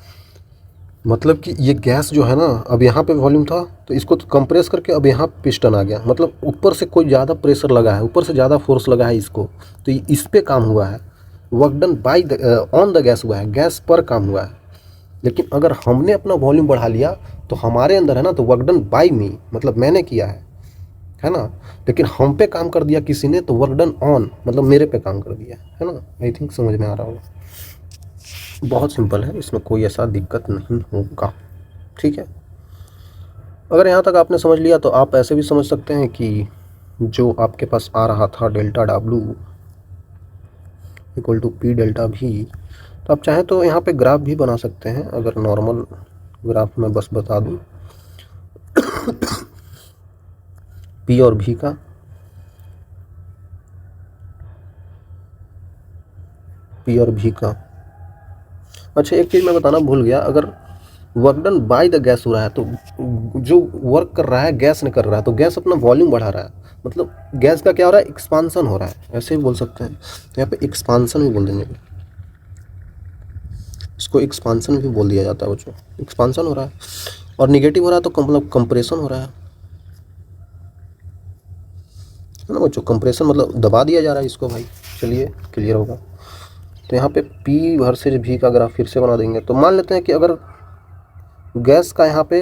मतलब कि ये गैस जो है ना, अब यहाँ पे वॉल्यूम था तो इसको तो कंप्रेस करके अब यहाँ पिस्टन आ गया, मतलब ऊपर से कोई ज़्यादा प्रेशर लगा है, ऊपर से ज़्यादा फोर्स लगा है इसको, तो इस पे काम हुआ है। Work done by the on the gas हुआ है, गैस पर काम हुआ है। लेकिन अगर हमने अपना वॉल्यूम बढ़ा लिया तो हमारे अंदर है ना, तो वर्क डन बाय मी, मतलब मैंने किया है ना। लेकिन हम पे काम कर दिया किसी ने, तो वर्क डन ऑन मतलब मेरे पे काम कर दिया, है ना। आई थिंक समझ में आ रहा होगा, बहुत सिंपल है, इसमें कोई ऐसा दिक्कत नहीं होगा, ठीक है। अगर यहाँ तक आपने समझ लिया तो आप ऐसे भी समझ सकते हैं कि जो आपके पास आ रहा था delta W equal to P delta V, तो आप चाहें तो यहाँ पे ग्राफ भी बना सकते हैं। अगर नॉर्मल ग्राफ में बस बता दूँ पी और भी का, पी और भी का। अच्छा एक चीज़ मैं बताना भूल गया, अगर work done by the gas हो रहा है तो जो वर्क कर रहा है गैस ने कर रहा है, तो गैस अपना वॉल्यूम बढ़ा रहा है, मतलब गैस का क्या हो रहा है, एक्सपांसन हो रहा है, ऐसे भी बोल सकते हैं। तो यहाँ पे एक्सपांसन भी बोल देंगे, इसको एक्सपांसन भी बोल दिया जाता है बच्चों, एक्सपांसन हो रहा है। और निगेटिव हो रहा है तो मतलब कंप्रेशन हो रहा है ना बच्चों, कंप्रेशन मतलब दबा दिया जा रहा है इसको भाई। चलिए क्लियर होगा। तो यहाँ पे P वर्सेज V का ग्राफ फिर से बना देंगे। तो मान लेते हैं कि अगर गैस का यहाँ पे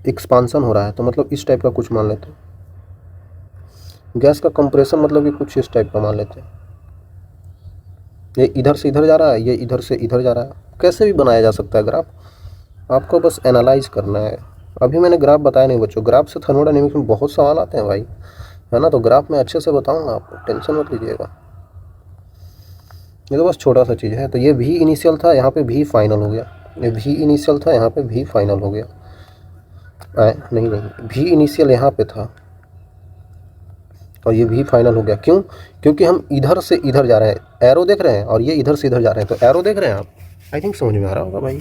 एक्सपांसन हो रहा है तो मतलब इस टाइप का कुछ मान लेते हैं, गैस का कंप्रेशन मतलब कि कुछ इस टाइप का मान लेते हैं, ये इधर से इधर जा रहा है, ये इधर से इधर जा रहा है। कैसे भी बनाया जा सकता है ग्राफ, आपको बस एनालाइज करना है, अभी मैंने ग्राफ बताया नहीं बच्चों, ग्राफ से थर्मोडायनेमिक्स में बहुत सवाल आते हैं भाई, है ना। तो ग्राफ में अच्छे से बताऊंगा आपको, टेंशन मत लीजिएगा। ये तो बस छोटा सा चीज़ है। तो ये भी इनिशियल था, यहाँ पे भी फाइनल हो गया। ये भी इनिशियल था, यहाँ पे भी फाइनल हो गया। नहीं नहीं, भी इनिशियल यहाँ पे था और ये भी फाइनल हो गया। क्यों? क्योंकि हम इधर से इधर जा रहे हैं, एरो देख रहे हैं, और ये इधर से इधर जा रहे हैं। तो एरो देख रहे हैं आप, आई थिंक समझ में आ रहा होगा भाई।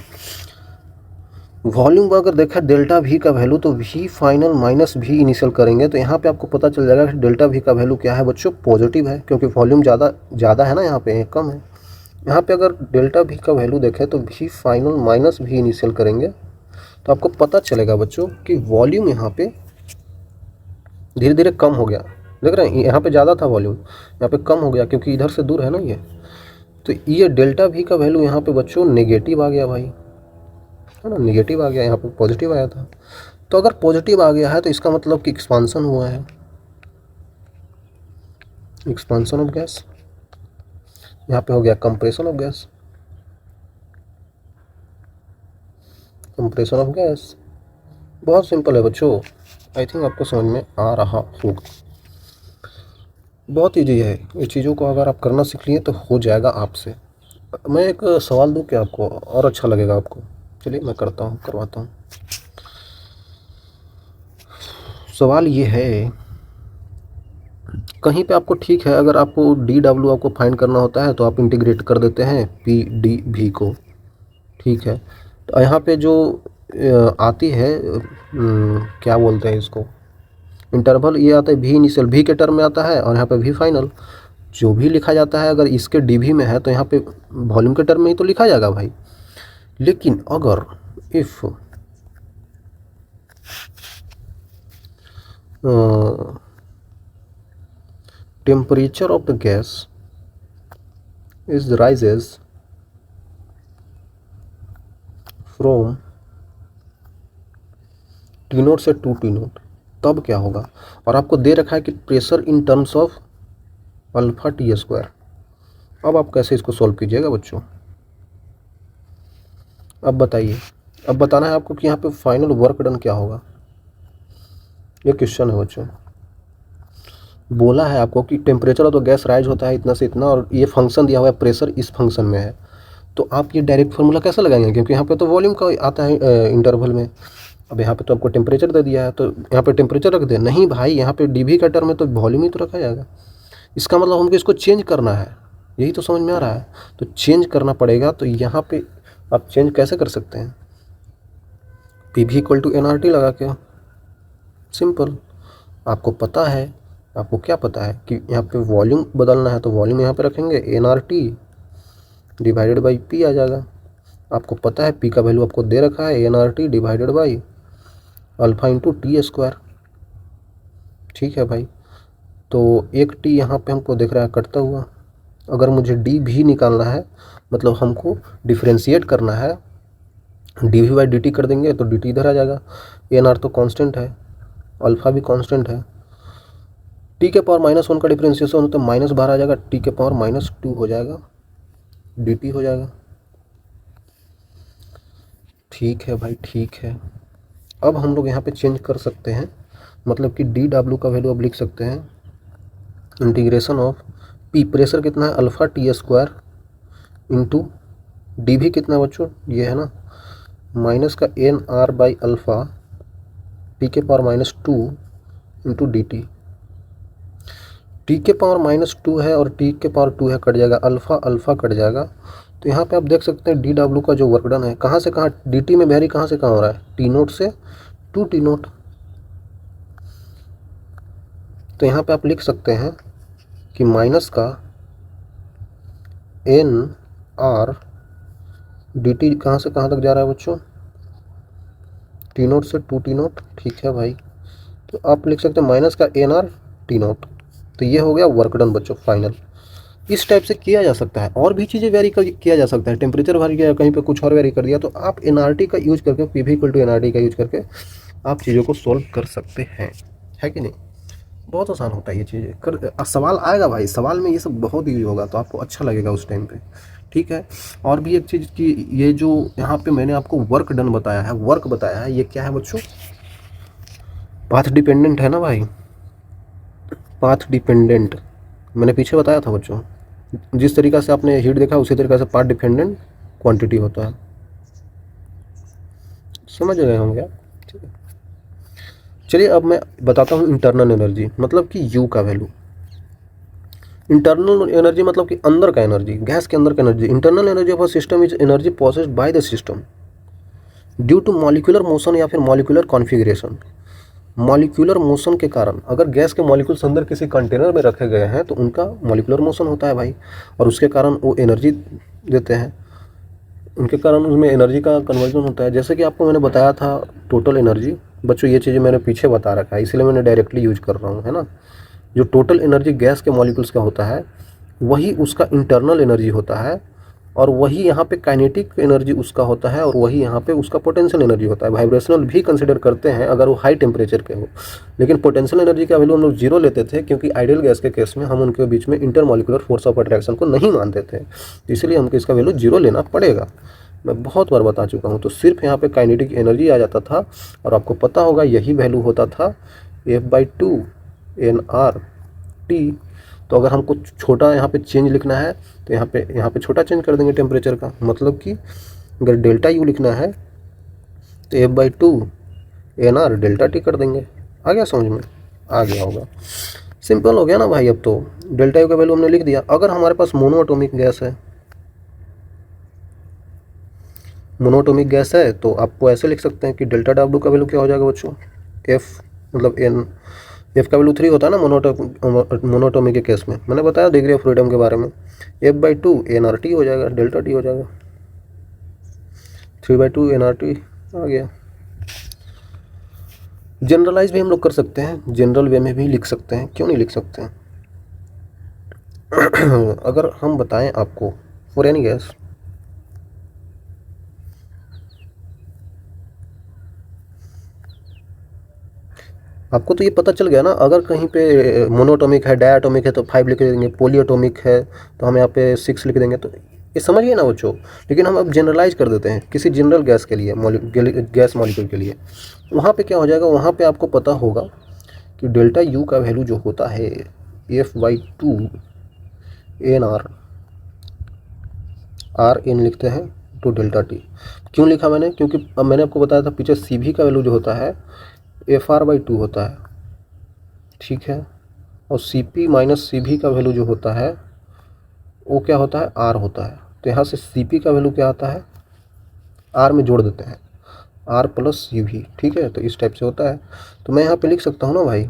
वॉल्यूम अगर देखा डेल्टा वी का वैल्यू, तो V final minus V initial करेंगे तो यहाँ पे आपको पता चल जाएगा कि डेल्टा वी का वैल्यू क्या है बच्चों, पॉजिटिव है, क्योंकि वॉल्यूम ज़्यादा है ना, यहाँ पे कम है। यहाँ पे अगर डेल्टा वी का वैल्यू देखें तो V final minus V initial करेंगे तो आपको पता चलेगा बच्चों कि वॉल्यूम यहाँ पे धीरे धीरे कम हो गया। देख रहे हैं, यहाँ पे ज़्यादा था वॉल्यूम, यहाँ पे कम हो गया क्योंकि इधर से दूर है ना ये। तो ये डेल्टा वी का वैल्यू यहाँ पे बच्चों नेगेटिव आ गया भाई, है ना, नेगेटिव आ गया, यहाँ पे पॉजिटिव आया था। तो अगर पॉजिटिव आ गया है तो इसका मतलब कि एक्सपांसन हुआ है, एक्सपांसन ऑफ गैस। यहाँ पे हो गया compression of gas, compression of gas. बहुत सिंपल है बच्चों, आई थिंक आपको समझ में आ रहा होगा। बहुत ईजी है, ये चीज़ों को अगर आप करना सीख लिए तो हो जाएगा आपसे। मैं एक सवाल दूं क्या आपको, और अच्छा लगेगा आपको? चलिए मैं करवाता हूँ। सवाल ये है, कहीं पे आपको ठीक है, अगर आपको डी डब्ल्यू आपको फाइंड करना होता है तो आप इंटीग्रेट कर देते हैं पी डी भी को, ठीक है। तो यहाँ पे जो आती है क्या बोलते हैं इसको, इंटरवल, ये आता है भी इनिशियल, भी के टर्म में आता है, और यहाँ पे भी फाइनल। जो भी लिखा जाता है अगर इसके डीवी में है तो यहाँ पे वॉल्यूम के टर्म में ही तो लिखा जाएगा भाई। लेकिन अगर if temperature of the gas is rises from T note से टू टी नोट, तब क्या होगा? और आपको दे रखा है कि pressure in terms of alpha T square. अब आप कैसे इसको सॉल्व कीजिएगा बच्चों? अब बताइए, अब बताना है आपको कि यहाँ पे फाइनल वर्क डन क्या होगा। ये क्वेश्चन है बच्चों। बोला है आपको कि temperature of the gas rise होता है इतना से इतना, और ये फंक्शन दिया हुआ है, प्रेशर इस फंक्शन में है। तो आप ये डायरेक्ट फार्मूला कैसे लगाएंगे, क्योंकि यहाँ पे तो वॉल्यूम का आता है इंटरवल में। अब यहाँ पे तो आपको टेम्परेचर दे दिया है, तो यहाँ पे टेम्परेचर रख दे? नहीं भाई, यहाँ पे डीवी का टर्म में तो वॉल्यूम ही तो रखा जाएगा। इसका मतलब हमको इसको चेंज करना है, यही तो समझ में आ रहा है। तो चेंज करना पड़ेगा। तो यहाँ पे आप चेंज कैसे कर सकते हैं? P V equal to N R T लगा के, सिंपल। आपको पता है, आपको क्या पता है कि यहाँ पे वॉल्यूम बदलना है, तो वॉल्यूम यहाँ पे रखेंगे, N R T divided by P आ जाएगा। आपको पता है पी का वैल्यू आपको दे रखा है, N R T divided by alpha into T square, ठीक है भाई। तो एक टी यहाँ पे हमको दिख रहा है कटता हुआ। अगर मुझे डी भी निकालना है, मतलब हमको डिफ्रेंशिएट करना है, D V by D T कर देंगे तो डी टी इधर आ जाएगा। एन आर तो कांस्टेंट है, अल्फा भी कांस्टेंट है। टी के पावर -1 का डिफ्रेंशिएशन हो तो माइनस बाहर आ जाएगा, टी के पावर -2 हो जाएगा, डी टी हो जाएगा। ठीक है भाई, ठीक है। अब हम लोग यहाँ पे चेंज कर सकते हैं, मतलब कि डी डब्ल्यू का वैल्यू अब लिख सकते हैं इंटीग्रेशन ऑफ पी, प्रेशर कितना है, alpha T square into D भी कितना है बच्चों, ये है ना, माइनस का N R by alpha T के power -2 into D T. T के पावर -2 है और टी के पावर 2 है, कट जाएगा, अल्फ़ा अल्फ़ा कट जाएगा। तो यहाँ पे आप देख सकते हैं डी डब्ल्यू का जो वर्क डन है, कहाँ से कहाँ डी टी में वेरी कहाँ से कहाँ हो रहा है, टी नोट से टू टी नोट। तो यहाँ पे आप लिख सकते हैं कि माइनस का एन आर डी टी कहाँ से कहाँ तक जा रहा है बच्चों, टी नोट से टू टी नोट, ठीक है भाई। तो आप लिख सकते हैं माइनस का एन आर टी नोट। तो ये हो गया वर्क डन बच्चों फाइनल। इस टाइप से किया जा सकता है, और भी चीज़ें वेरी किया जा सकता है। टेम्परेचर वेरी किया, कहीं पे कुछ और वेरी कर दिया, तो आप एनआरटी का यूज करके, P V equal to NRT का यूज करके आप चीज़ों को सॉल्व कर सकते हैं, है कि नहीं? बहुत आसान होता है ये चीज़ें कर। सवाल आएगा भाई, सवाल में ये सब बहुत ईजी होगा तो आपको अच्छा लगेगा उस टाइम पे, ठीक है। और भी एक चीज़ कि ये जो यहाँ पे मैंने आपको वर्क डन बताया है, वर्क बताया है, ये क्या है बच्चों? पाथ डिपेंडेंट है ना भाई, पाथ डिपेंडेंट मैंने पीछे बताया था बच्चों। जिस तरीक़ा से आपने हीट देखा उसी तरीक़ा से पाथ डिपेंडेंट क्वांटिटी होता है, समझ गए होंगे आप, ठीक है। चलिए अब मैं बताता हूँ इंटरनल एनर्जी मतलब कि यू का वैल्यू। इंटरनल एनर्जी मतलब कि अंदर का एनर्जी, गैस के अंदर का energy. Internal energy of a system is energy processed by the system due to molecular motion या फिर मॉलिक्यूलर कॉन्फ़िगरेशन। मॉलिक्यूलर मोशन के कारण, अगर गैस के मॉलिक्यूल्स अंदर किसी कंटेनर में रखे गए हैं तो उनका मॉलिक्यूलर मोशन होता है भाई, और उसके कारण वो एनर्जी देते हैं, उनके कारण उसमें एनर्जी का कन्वर्जन होता है। जैसे कि आपको मैंने बताया था टोटल एनर्जी, बच्चों ये चीज़ें मैंने पीछे बता रखा है इसलिए मैंने डायरेक्टली यूज कर रहा हूँ, है ना। जो टोटल एनर्जी गैस के मॉलिक्यूल्स का होता है वही उसका इंटरनल एनर्जी होता है, और वही यहाँ पे काइनेटिक एनर्जी उसका होता है, और वही यहाँ पे उसका पोटेंशियल एनर्जी होता है। वाइब्रेशनल भी कंसिडर करते हैं अगर वो हाई टेम्परेचर पे हो, लेकिन पोटेंशियल एनर्जी का वैल्यू हम लोग जीरो लेते थे क्योंकि आइडियल गैस के केस में हम उनके बीच में इंटरमॉलिक्यूलर फोर्स ऑफ अट्रैक्शन को नहीं मानते थे, इसलिए हमको इसका वैल्यू जीरो लेना पड़ेगा। मैं बहुत बार बता चुका हूँ। तो सिर्फ यहाँ पे काइनेटिक एनर्जी आ जाता था, और आपको पता होगा यही वैल्यू होता था F/2 nRT। तो अगर हमको छोटा यहाँ पे चेंज लिखना है तो यहाँ पे छोटा चेंज कर देंगे टेम्परेचर का, मतलब कि अगर डेल्टा यू लिखना है तो F/2 nR डेल्टा टी कर देंगे। आ गया समझ में? आ गया होगा, सिंपल हो गया ना भाई। अब तो डेल्टा यू का वैल्यू हमने लिख दिया। अगर हमारे पास मोनोएटॉमिक गैस है, मोनोएटॉमिक गैस है तो आपको ऐसे लिख सकते हैं कि डेल्टा डब्ल्यू का वैल्यू क्या हो जाएगा बच्चों? एफ मतलब एन, एफ का वैल्यू 3 होता है ना मोनोएटॉमिक के केस में, मैंने बताया डिग्री ऑफ फ्रीडम के बारे में। F/2 nRT हो जाएगा, डेल्टा टी हो जाएगा, 3/2 nRT आ गया। जनरलाइज भी हम लोग कर सकते हैं, जनरल वे में भी लिख सकते हैं, क्यों नहीं लिख सकते हैं। अगर हम बताएं आपको फॉर एनी गैस, आपको तो ये पता चल गया ना। अगर कहीं पे मोनोटॉमिक है, डायटोमिक है तो 5 लिख देंगे, पॉलीएटॉमिक है तो हम यहाँ पे 6 लिख देंगे। तो ये समझ गए ना बच्चों। लेकिन हम अब जनरलाइज कर देते हैं किसी जनरल गैस के लिए, गैस मॉलिक्यूल के लिए। वहाँ पे क्या हो जाएगा, वहाँ पे आपको पता होगा कि डेल्टा यू का वैल्यू जो होता है F/2 nR, आर एन लिखते हैं टू डेल्टा टी। क्यों लिखा मैंने? क्योंकि अब मैंने आपको बताया था पीछे CV का वैल्यू जो होता है FR/2 होता है, ठीक है। और CP माइनस CV का वैल्यू जो होता है वो क्या होता है? R होता है। तो यहाँ से CP का वैल्यू क्या आता है? R में जोड़ देते हैं, R + CV, ठीक है। तो इस टाइप से होता है। तो मैं यहाँ पे लिख सकता हूँ ना भाई,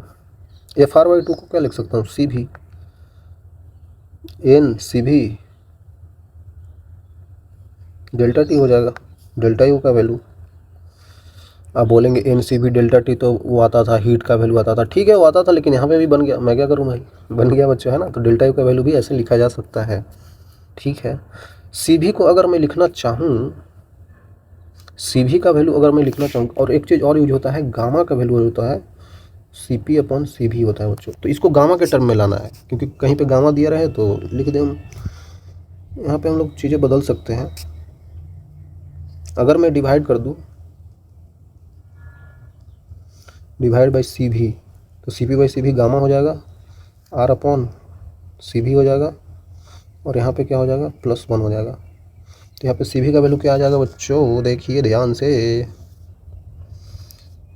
FR/2 को क्या लिख सकता हूँ? CV n CV delta T हो जाएगा, डेल्टा यू का वैल्यू। आप बोलेंगे NCV डेल्टा टी तो वो आता था, हीट का वैल्यू आता था, ठीक है वो आता था, लेकिन यहाँ पे भी बन गया, मैं क्या करूँ भाई, बन गया बच्चों, है ना। तो डेल्टा यू का वैल्यू भी ऐसे लिखा जा सकता है, ठीक है। CV को अगर मैं लिखना चाहूँ, CV का वैल्यू अगर मैं लिखना चाहूँ, और एक चीज़ और यूज होता है, गामा का वैल्यू होता है CP/CV होता है बच्चों। तो इसको गामा के टर्म में लाना है, क्योंकि कहीं पे गामा दिया रहे तो लिख दें हम। यहाँ पे हम लोग चीज़ें बदल सकते हैं। अगर मैं डिवाइड कर दूँ, डिवाइड बाई CV, तो CP/CV गामा हो जाएगा, R/CV हो जाएगा, और यहाँ पे क्या हो जाएगा? +1 हो जाएगा। तो यहाँ पे CV का वैल्यू क्या आ जाएगा बच्चों? देखिए ध्यान से,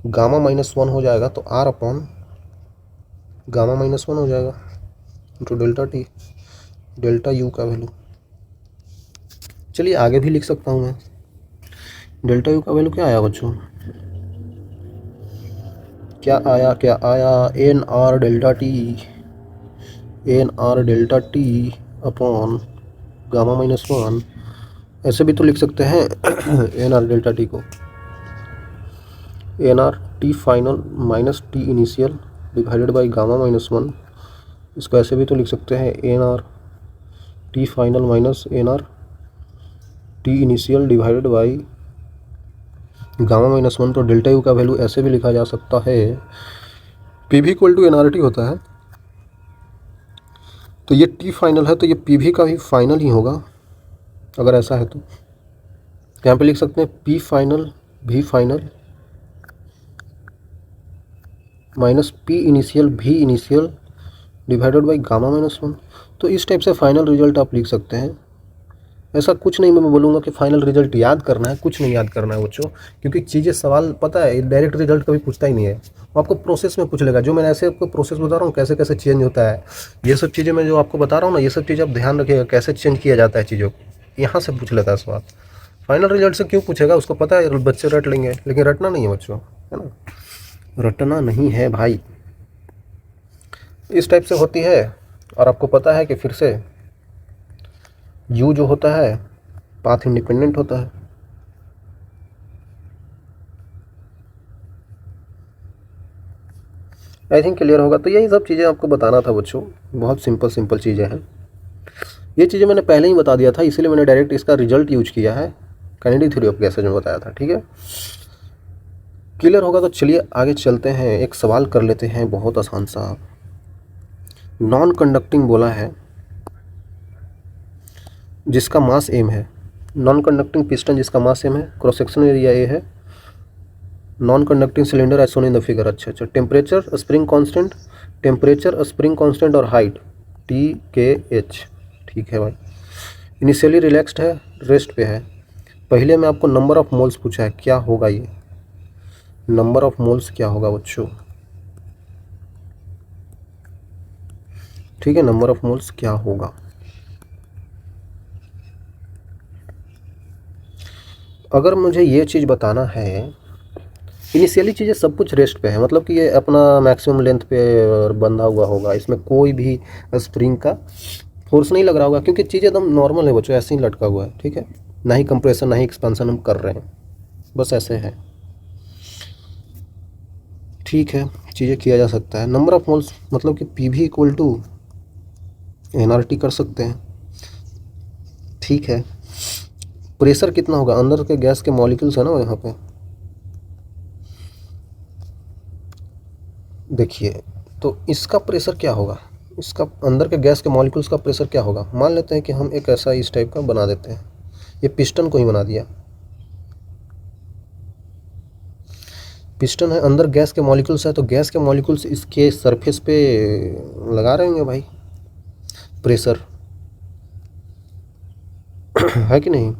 गामा -1 हो जाएगा, तो R/गामा-1 हो जाएगा into delta T, delta U का वैल्यू। चलिए आगे भी लिख सकता हूँ मैं। डेल्टा यू का वैल्यू क्या आया बच्चों? क्या आया? nR delta T upon gamma minus one. ऐसे भी तो लिख सकते हैं nR डेल्टा टी को, nR T final minus T initial divided by gamma minus one. इसको ऐसे भी तो लिख सकते हैं nR T final minus nR T initial divided by gamma minus one. तो डेल्टा यू का वैल्यू ऐसे भी लिखा जा सकता है PV इक्वल टू NRT होता है, तो ये T फाइनल है, तो ये PV का भी फाइनल ही होगा अगर ऐसा है तो। यहाँ पे लिख सकते हैं P final V final minus P initial V initial divided by gamma minus 1। तो इस टाइप से फाइनल रिजल्ट आप लिख सकते हैं। ऐसा कुछ नहीं मैं बोलूँगा कि फाइनल रिजल्ट याद करना है, कुछ नहीं याद करना है बच्चों, क्योंकि चीज़ें सवाल पता है डायरेक्ट रिजल्ट कभी पूछता ही नहीं है, वो आपको प्रोसेस में पूछ लेगा। जो मैंने ऐसे आपको प्रोसेस बता रहा हूँ कैसे कैसे चेंज होता है, ये सब चीज़ें मैं जो आपको बता रहा हूँ ना, ये सब चीज़ें आप ध्यान रखिएगा कैसे चेंज किया जाता है चीज़ों को, यहाँ से पूछ लेता है सवाल। फाइनल रिजल्ट से क्यों पूछेगा, उसको पता है बच्चे रट लेंगे, लेकिन रटना नहीं है बच्चों, है ना, रटना नहीं है भाई। इस टाइप से होती है। और आपको पता है कि फिर से यू जो होता है पाथ इंडिपेंडेंट होता है। आई थिंक क्लियर होगा। तो यही सब चीज़ें आपको बताना था बच्चों, बहुत सिंपल सिंपल चीज़ें हैं। ये चीज़ें मैंने पहले ही बता दिया था, इसीलिए मैंने डायरेक्ट इसका रिजल्ट यूज किया है, कैनेडी थ्योरी ऑफ गैसेज में बताया था। ठीक है, क्लियर होगा। तो चलिए आगे चलते हैं, एक सवाल कर लेते हैं बहुत आसान सा। नॉन कंडक्टिंग बोला है जिसका मास एम है, नॉन कंडक्टिंग पिस्टन जिसका मास एम है, क्रॉस सेक्शनल एरिया ए है, non conducting cylinder as shown in the figure. अच्छा, temperature spring constant, temperature spring constant और हाइट TKH। ठीक है भाई, इनिशियली रिलैक्स्ड है, रेस्ट पे है। पहले में आपको नंबर ऑफ मोल्स पूछा है, क्या होगा ये नंबर ऑफ मोल्स, क्या होगा बच्चों? ठीक है, नंबर ऑफ मोल्स क्या होगा? अगर मुझे ये चीज़ बताना है, इनिशियली चीज़ें सब कुछ रेस्ट पे है, मतलब कि ये अपना मैक्सिमम लेंथ पे बंधा हुआ होगा, इसमें कोई भी स्प्रिंग का फोर्स नहीं लग रहा होगा, क्योंकि चीज़ें एकदम नॉर्मल है बच्चों, ऐसे ही लटका हुआ है। ठीक है, ना ही कंप्रेशन ना ही एक्सपेंशन हम कर रहे हैं, बस ऐसे है। ठीक है, चीज़ें किया जा सकता है। नंबर ऑफ मोल्स मतलब कि PV इक्वल टू NRT कर सकते हैं। ठीक है, प्रेशर कितना होगा, अंदर के गैस के मॉलिक्यूल्स है ना यहाँ पे, देखिए, तो इसका प्रेशर क्या होगा, इसका अंदर के गैस के मॉलिक्यूल्स का प्रेशर क्या होगा? मान लेते हैं कि हम एक ऐसा इस टाइप का बना देते हैं, ये पिस्टन को ही बना दिया, पिस्टन है, अंदर गैस के मॉलिक्यूल्स है, तो गैस के मॉलिक्यूल्स इसके सरफेस पे लगा रहे होंगे भाई प्रेशर है कि नहीं?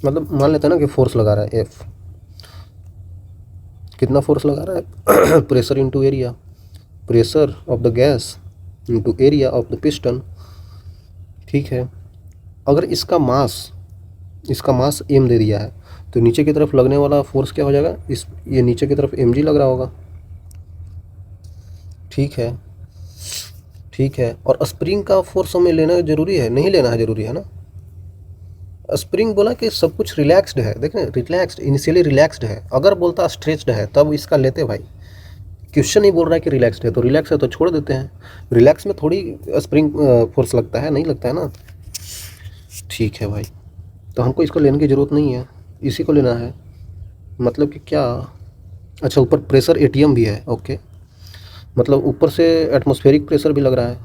मतलब मान लेते हैं ना कि फोर्स लगा रहा है F, कितना फोर्स लगा रहा है pressure into area, pressure of the gas into area of the piston. ठीक है, अगर इसका मास m दे दिया है, तो नीचे की तरफ लगने वाला फोर्स क्या हो जाएगा, ये नीचे की तरफ mg लग रहा होगा। ठीक है, ठीक है, और स्प्रिंग का फोर्स हमें लेना जरूरी है, नहीं लेना है जरूरी है ना? स्प्रिंग बोला कि सब कुछ रिलैक्स्ड है, देखें रिलैक्स्ड, इनिशियली रिलैक्स्ड है, अगर बोलता स्ट्रेच्ड है तब इसका लेते भाई। क्वेश्चन ही बोल रहा है कि रिलैक्स्ड है, तो रिलैक्स है तो छोड़ देते हैं, रिलैक्स में थोड़ी स्प्रिंग फोर्स लगता है, नहीं लगता है ना। ठीक है भाई, तो हमको इसको लेने की ज़रूरत नहीं है, इसी को लेना है, मतलब कि क्या, अच्छा ऊपर प्रेशर ATM भी है, ओके, मतलब ऊपर से एटमॉस्फेरिक प्रेशर भी लग रहा है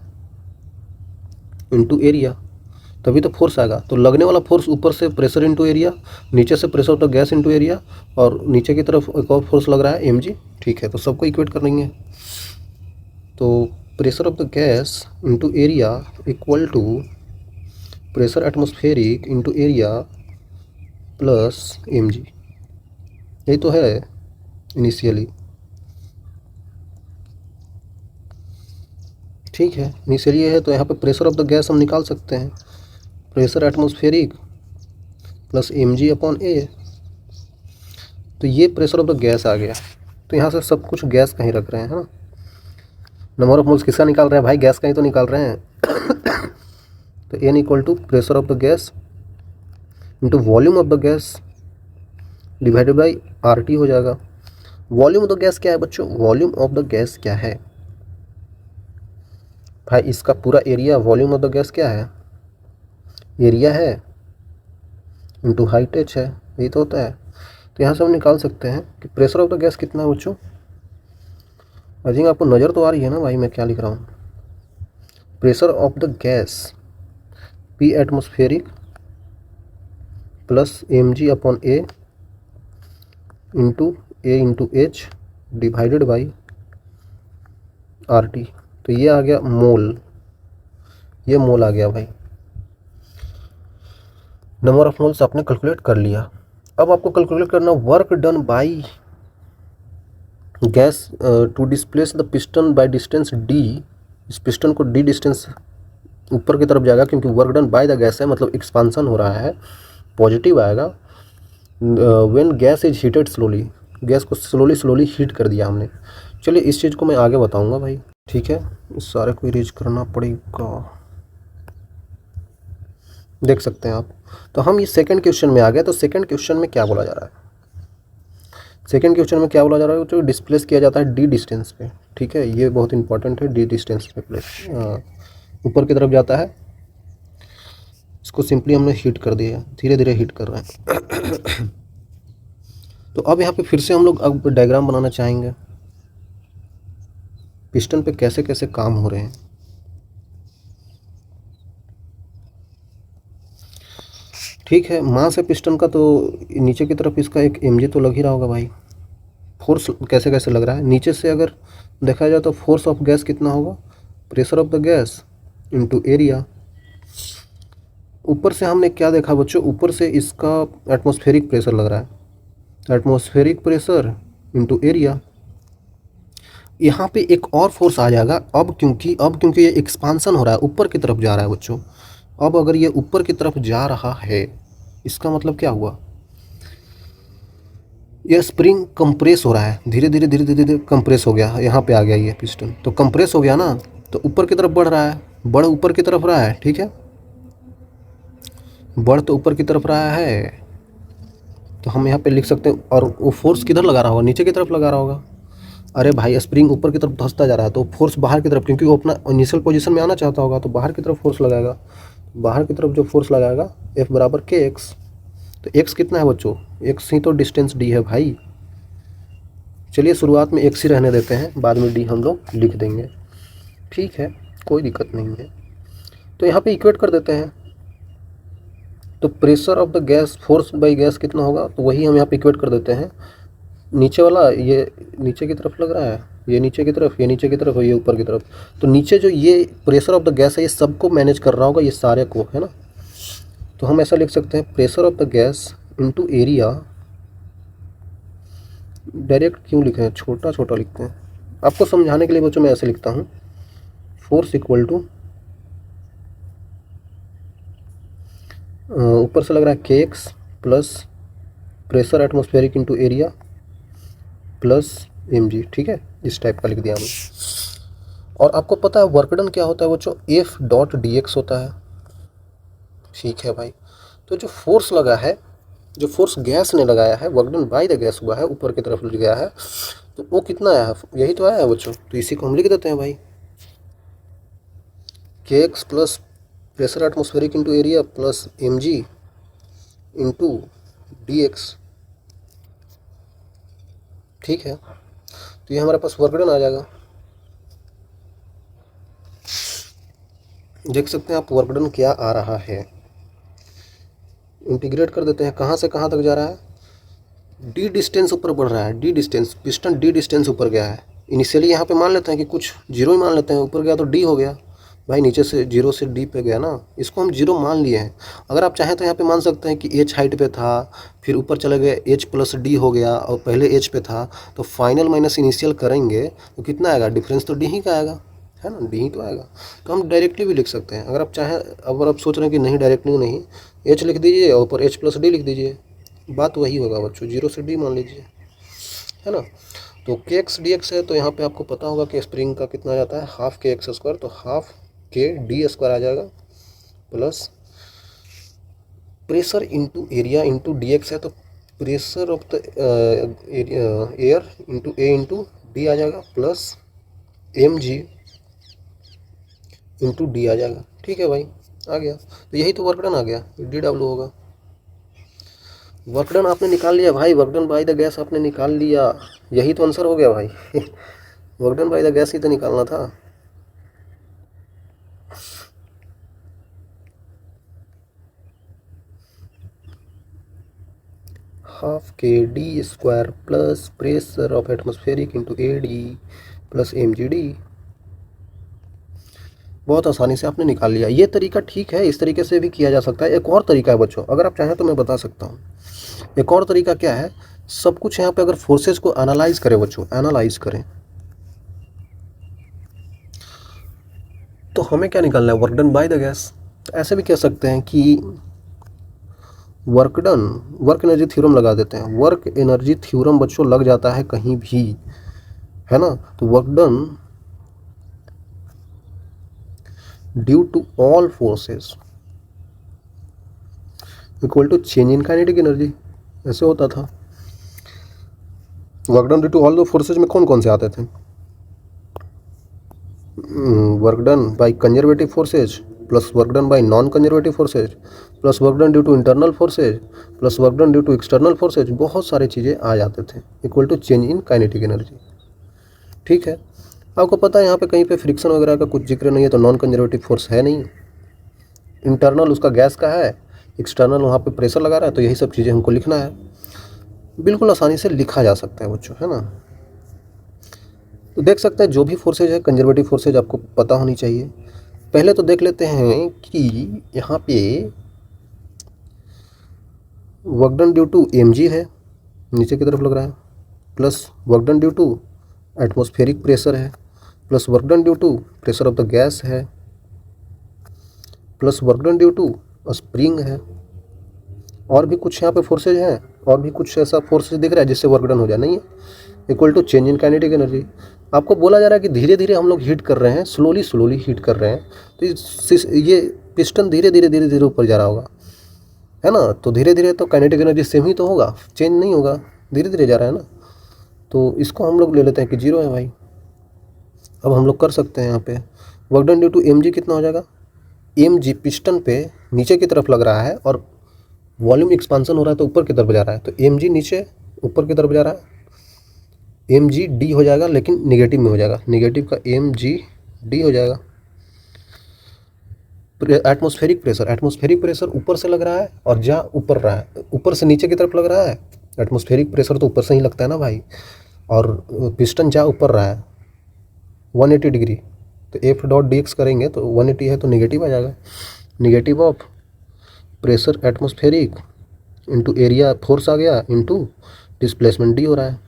इनटू एरिया, तभी तो फोर्स आएगा। तो लगने वाला फोर्स ऊपर से प्रेशर इनटू एरिया, नीचे से pressure of the gas into area, और नीचे की तरफ एक और फोर्स लग रहा है mg। ठीक है, तो सबको इक्वेट कर लेंगे, तो pressure of the gas into area equal to pressure atmospheric into area plus mg, यही तो है इनिशियली। ठीक है, इनिशियली ये है, तो यहाँ पे प्रेशर ऑफ द गैस हम निकाल सकते हैं, pressure atmospheric plus mg upon a, तो ये प्रेशर ऑफ द गैस आ गया। तो यहाँ से सब कुछ गैस का ही रख रहे हैं, है ना। नंबर ऑफ मोल्स किसका निकाल रहे हैं भाई, गैस का ही तो निकाल रहे हैं तो n equal to pressure of the gas into volume of the gas divided by RT हो जाएगा। वॉल्यूम ऑफ द गैस क्या है बच्चों, वॉल्यूम ऑफ द गैस क्या है भाई, इसका पूरा area, volume of the gas क्या है, एरिया है इंटू हाइट h है, यही तो होता है। तो यहाँ से हम निकाल सकते हैं कि प्रेशर ऑफ द गैस कितना है बच्चों, आई थिंक आपको नज़र तो आ रही है ना भाई मैं क्या लिख रहा हूँ। Pressure of the gas P atmospheric plus mg upon A into H divided by RT। तो ये आ गया मोल, ये मोल आ गया भाई। नंबर ऑफ मोल्स आपने कैलकुलेट कर लिया। अब आपको कैलकुलेट करना work done by gas to displace the piston by distance d। इस पिस्टन को d डिस्टेंस ऊपर की तरफ जाएगा क्योंकि work done by the gas है, मतलब एक्सपांसन हो रहा है, पॉजिटिव आएगा। When gas is heated slowly, gas को स्लोली हीट कर दिया हमने। चलिए इस चीज़ को मैं आगे बताऊंगा भाई, ठीक है। इस सारे को इरेज करना पड़ेगा, देख सकते हैं आप। तो हम ये सेकंड क्वेश्चन में आ गए। तो सेकंड क्वेश्चन में क्या बोला जा रहा है, सेकंड क्वेश्चन में क्या बोला जा रहा है, जो डिस्प्लेस किया जाता है d डिस्टेंस पे, ठीक है। ये बहुत इंपॉर्टेंट है, d डिस्टेंस पे प्लेस ऊपर की तरफ जाता है। इसको सिंपली हमने हीट कर दिया, धीरे धीरे हीट कर रहे हैं। तो अब यहाँ पे फिर से हम लोग अब डायग्राम बनाना चाहेंगे, पिस्टन पे कैसे कैसे काम हो रहे हैं। ठीक है, मास है पिस्टन का, तो नीचे की तरफ इसका एक mg तो लग ही रहा होगा भाई। फोर्स कैसे कैसे लग रहा है, नीचे से अगर देखा जाए तो फोर्स ऑफ गैस कितना होगा, pressure of the gas into area. ऊपर से हमने क्या देखा बच्चों, ऊपर से इसका एटमॉस्फेरिक प्रेशर लग रहा है, एटमॉस्फेरिक प्रेशर इनटू एरिया। यहाँ पे एक और फोर्स आ जाएगा अब क्योंकि ये एक्सपांसन हो रहा है, ऊपर की तरफ जा रहा है बच्चों। अब अगर ये ऊपर की तरफ जा रहा है, इसका मतलब क्या हुआ, ये स्प्रिंग कंप्रेस हो रहा है, धीरे धीरे कंप्रेस हो गया, यहाँ पे आ गया ये पिस्टन, तो कंप्रेस हो गया ना, तो ऊपर की तरफ बढ़ रहा है, बढ़ ऊपर की तरफ रहा है, ठीक है, बढ़ तो ऊपर की तरफ रहा है। तो हम यहाँ पे लिख सकते हैं, और वो फोर्स किधर लगा रहा होगा, नीचे की तरफ लगा रहा होगा। अरे भाई स्प्रिंग ऊपर की तरफ धंसता जा रहा है, तो फोर्स बाहर की तरफ, क्योंकि वो अपना इनिशियल पोजीशन में आना चाहता होगा, तो बाहर की तरफ फोर्स लगाएगा। बाहर की तरफ जो फोर्स लगाएगा F बराबर kx। तो x कितना है बच्चों, x ही तो डिस्टेंस d है भाई। चलिए शुरुआत में x ही रहने देते हैं, बाद में d हम लोग लिख देंगे, ठीक है, कोई दिक्कत नहीं है। तो यहाँ पे इक्वेट कर देते हैं, तो pressure of the gas force by gas कितना होगा, तो वही हम यहाँ पे इक्वेट कर देते हैं। नीचे वाला ये नीचे की तरफ लग रहा है, ये नीचे की तरफ, ये नीचे की तरफ और ये ऊपर की तरफ। तो नीचे जो ये प्रेशर ऑफ द गैस है, ये सबको मैनेज कर रहा होगा, ये सारे को, है ना। तो हम ऐसा लिख सकते हैं, pressure of the gas into area. Direct क्यों लिखे हैं, छोटा छोटा लिखते हैं, आपको समझाने के लिए बच्चों मैं ऐसे लिखता हूँ, फोर्स इक्वल टू ऊपर से लग रहा है kx plus pressure atmospheric into area plus mg, ठीक है, इस टाइप का लिख दिया हमने। और आपको पता है वर्क डन क्या होता है बच्चों, F डॉट dx होता है, ठीक है भाई। तो जो फोर्स लगा है, जो फोर्स गैस ने लगाया है, work done by the gas हुआ है, ऊपर की तरफ गया है, तो वो कितना आया है, यही तो आया है बच्चों। तो इसी को हम लिख देते हैं भाई, kx plus pressure atmospheric into area plus mg into dx, ठीक है। तो ये हमारे पास वर्क डन आ जाएगा, देख सकते हैं आप वर्क डन क्या आ रहा है। इंटीग्रेट कर देते हैं, कहाँ से कहाँ तक जा रहा है, डी डिस्टेंस ऊपर बढ़ रहा है, D distance, piston D distance ऊपर गया है। इनिशियली यहाँ पे मान लेते हैं कि कुछ जीरो ही मान लेते हैं, ऊपर गया तो डी हो गया भाई, नीचे से जीरो से डी पे गया ना, इसको हम जीरो मान लिए हैं। अगर आप चाहें तो यहाँ पे मान सकते हैं कि एच हाइट पे था, फिर ऊपर चले गए एच प्लस डी हो गया, और पहले एच पे था, तो फाइनल माइनस इनिशियल करेंगे तो कितना आएगा, डिफरेंस तो डी ही का आएगा, है ना, डी ही तो आएगा। तो हम डायरेक्टली भी लिख सकते हैं, अगर आप चाहें। अगर आप सोच रहे हैं कि नहीं डायरेक्टली नहीं, एच लिख दीजिए और ऊपर एच प्लस डी लिख दीजिए, बात वही होगा बच्चों, जीरो से डी मान लीजिए, है ना। तो के एक्स डी एक्स है, तो यहाँ पे आपको पता होगा कि स्प्रिंग का कितना जाता है, हाफ के एक्स स्क्वायर, तो हाफ के डी स्क्वायर आ जाएगा, plus pressure into area into D X है, तो pressure of the air into A into D आ जाएगा, plus M G into D आ जाएगा, ठीक है भाई, आ गया। तो यही तो वर्क डन आ गया, डी डब्ल्यू होगा। वर्क डन आपने निकाल लिया भाई, work done by the gas आपने निकाल लिया, यही तो आंसर हो गया भाई। Work done by the gas ही तो निकालना था। हाफ के D square plus pressure of atmospheric into A D plus M G D. बहुत आसानी से आपने निकाल लिया। ये तरीका ठीक है, इस तरीके से भी किया जा सकता है। एक और तरीका है बच्चों, अगर आप चाहें तो मैं बता सकता हूँ। एक और तरीका क्या है, सब कुछ यहाँ पे अगर फोर्सेस को एनालाइज करें बच्चों, एनालाइज करें, तो हमें क्या निकालना है, work done by the gas. तो ऐसे भी कह सकते हैं कि work done, work energy theorem लगा देते हैं। वर्क एनर्जी थ्योरम बच्चों लग जाता है कहीं भी, है ना। तो work done due to all forces equal to change in kinetic energy, ऐसे होता था। Work done due to all the forces में कौन कौन से आते थे, work done by conservative forces plus work done by non conservative forces plus work done due to internal forces plus work done due to external forces, बहुत सारी चीज़ें आ जाते थे equal to change in kinetic energy. ठीक है, आपको पता है यहाँ पे कहीं पे फ्रिक्शन वगैरह का कुछ जिक्र नहीं है, तो नॉन कंजर्वेटिव फोर्स है नहीं। इंटरनल उसका गैस का है, एक्सटर्नल वहाँ पे प्रेशर लगा रहा है, तो यही सब चीज़ें हमको लिखना है। बिल्कुल आसानी से लिखा जा सकता है बच्चों, है ना। तो देख सकते हैं जो भी फोर्सेज है, कंजर्वेटिव फोर्सेज आपको पता होनी चाहिए। पहले तो देख लेते हैं कि यहाँ पे work done due to M G है, नीचे की तरफ लग रहा है, plus work done due to atmospheric pressure है, plus work done due to pressure of the gas है, plus work done due to spring है। और भी कुछ यहाँ पे फोर्सेज हैं, और भी कुछ ऐसा फोर्सेज दिख रहा है जिससे वर्क डन हो जाए, नहीं है, equal to change in kinetic energy. आपको बोला जा रहा है कि धीरे धीरे हम लोग हीट कर रहे हैं, स्लोली हीट कर रहे हैं, तो ये पिस्टन धीरे धीरे ऊपर जा रहा होगा, है ना। तो धीरे धीरे तो काइनेटिक एनर्जी सेम ही तो होगा, चेंज नहीं होगा, धीरे धीरे जा रहा है ना। तो इसको हम लोग ले लेते हैं कि 0 है भाई। अब हम लोग कर सकते हैं यहाँ पे work done due to M g कितना हो जाएगा, एम जी पिस्टन पे नीचे की तरफ लग रहा है और वॉल्यूम एक्सपांसन हो रहा है तो ऊपर की तरफ जा रहा है, तो एम जी नीचे ऊपर की तरफ जा रहा है, एम जी डी हो जाएगा, लेकिन निगेटिव में हो जाएगा, निगेटिव का एम जी डी हो जाएगा। एटमॉस्फेरिक प्रेशर ऊपर से लग रहा है और जहाँ ऊपर रहा है, ऊपर से नीचे की तरफ लग रहा है। एटमॉस्फेरिक प्रेशर तो ऊपर से ही लगता है ना भाई, और पिस्टन जहाँ ऊपर रहा है 180 डिग्री, तो एफ डॉट डी एक्स करेंगे तो 180 है तो निगेटिव आ जाएगा। Negative of pressure atmospheric into area force आ गया, इंटू डिस्प्लेसमेंट डी हो रहा है।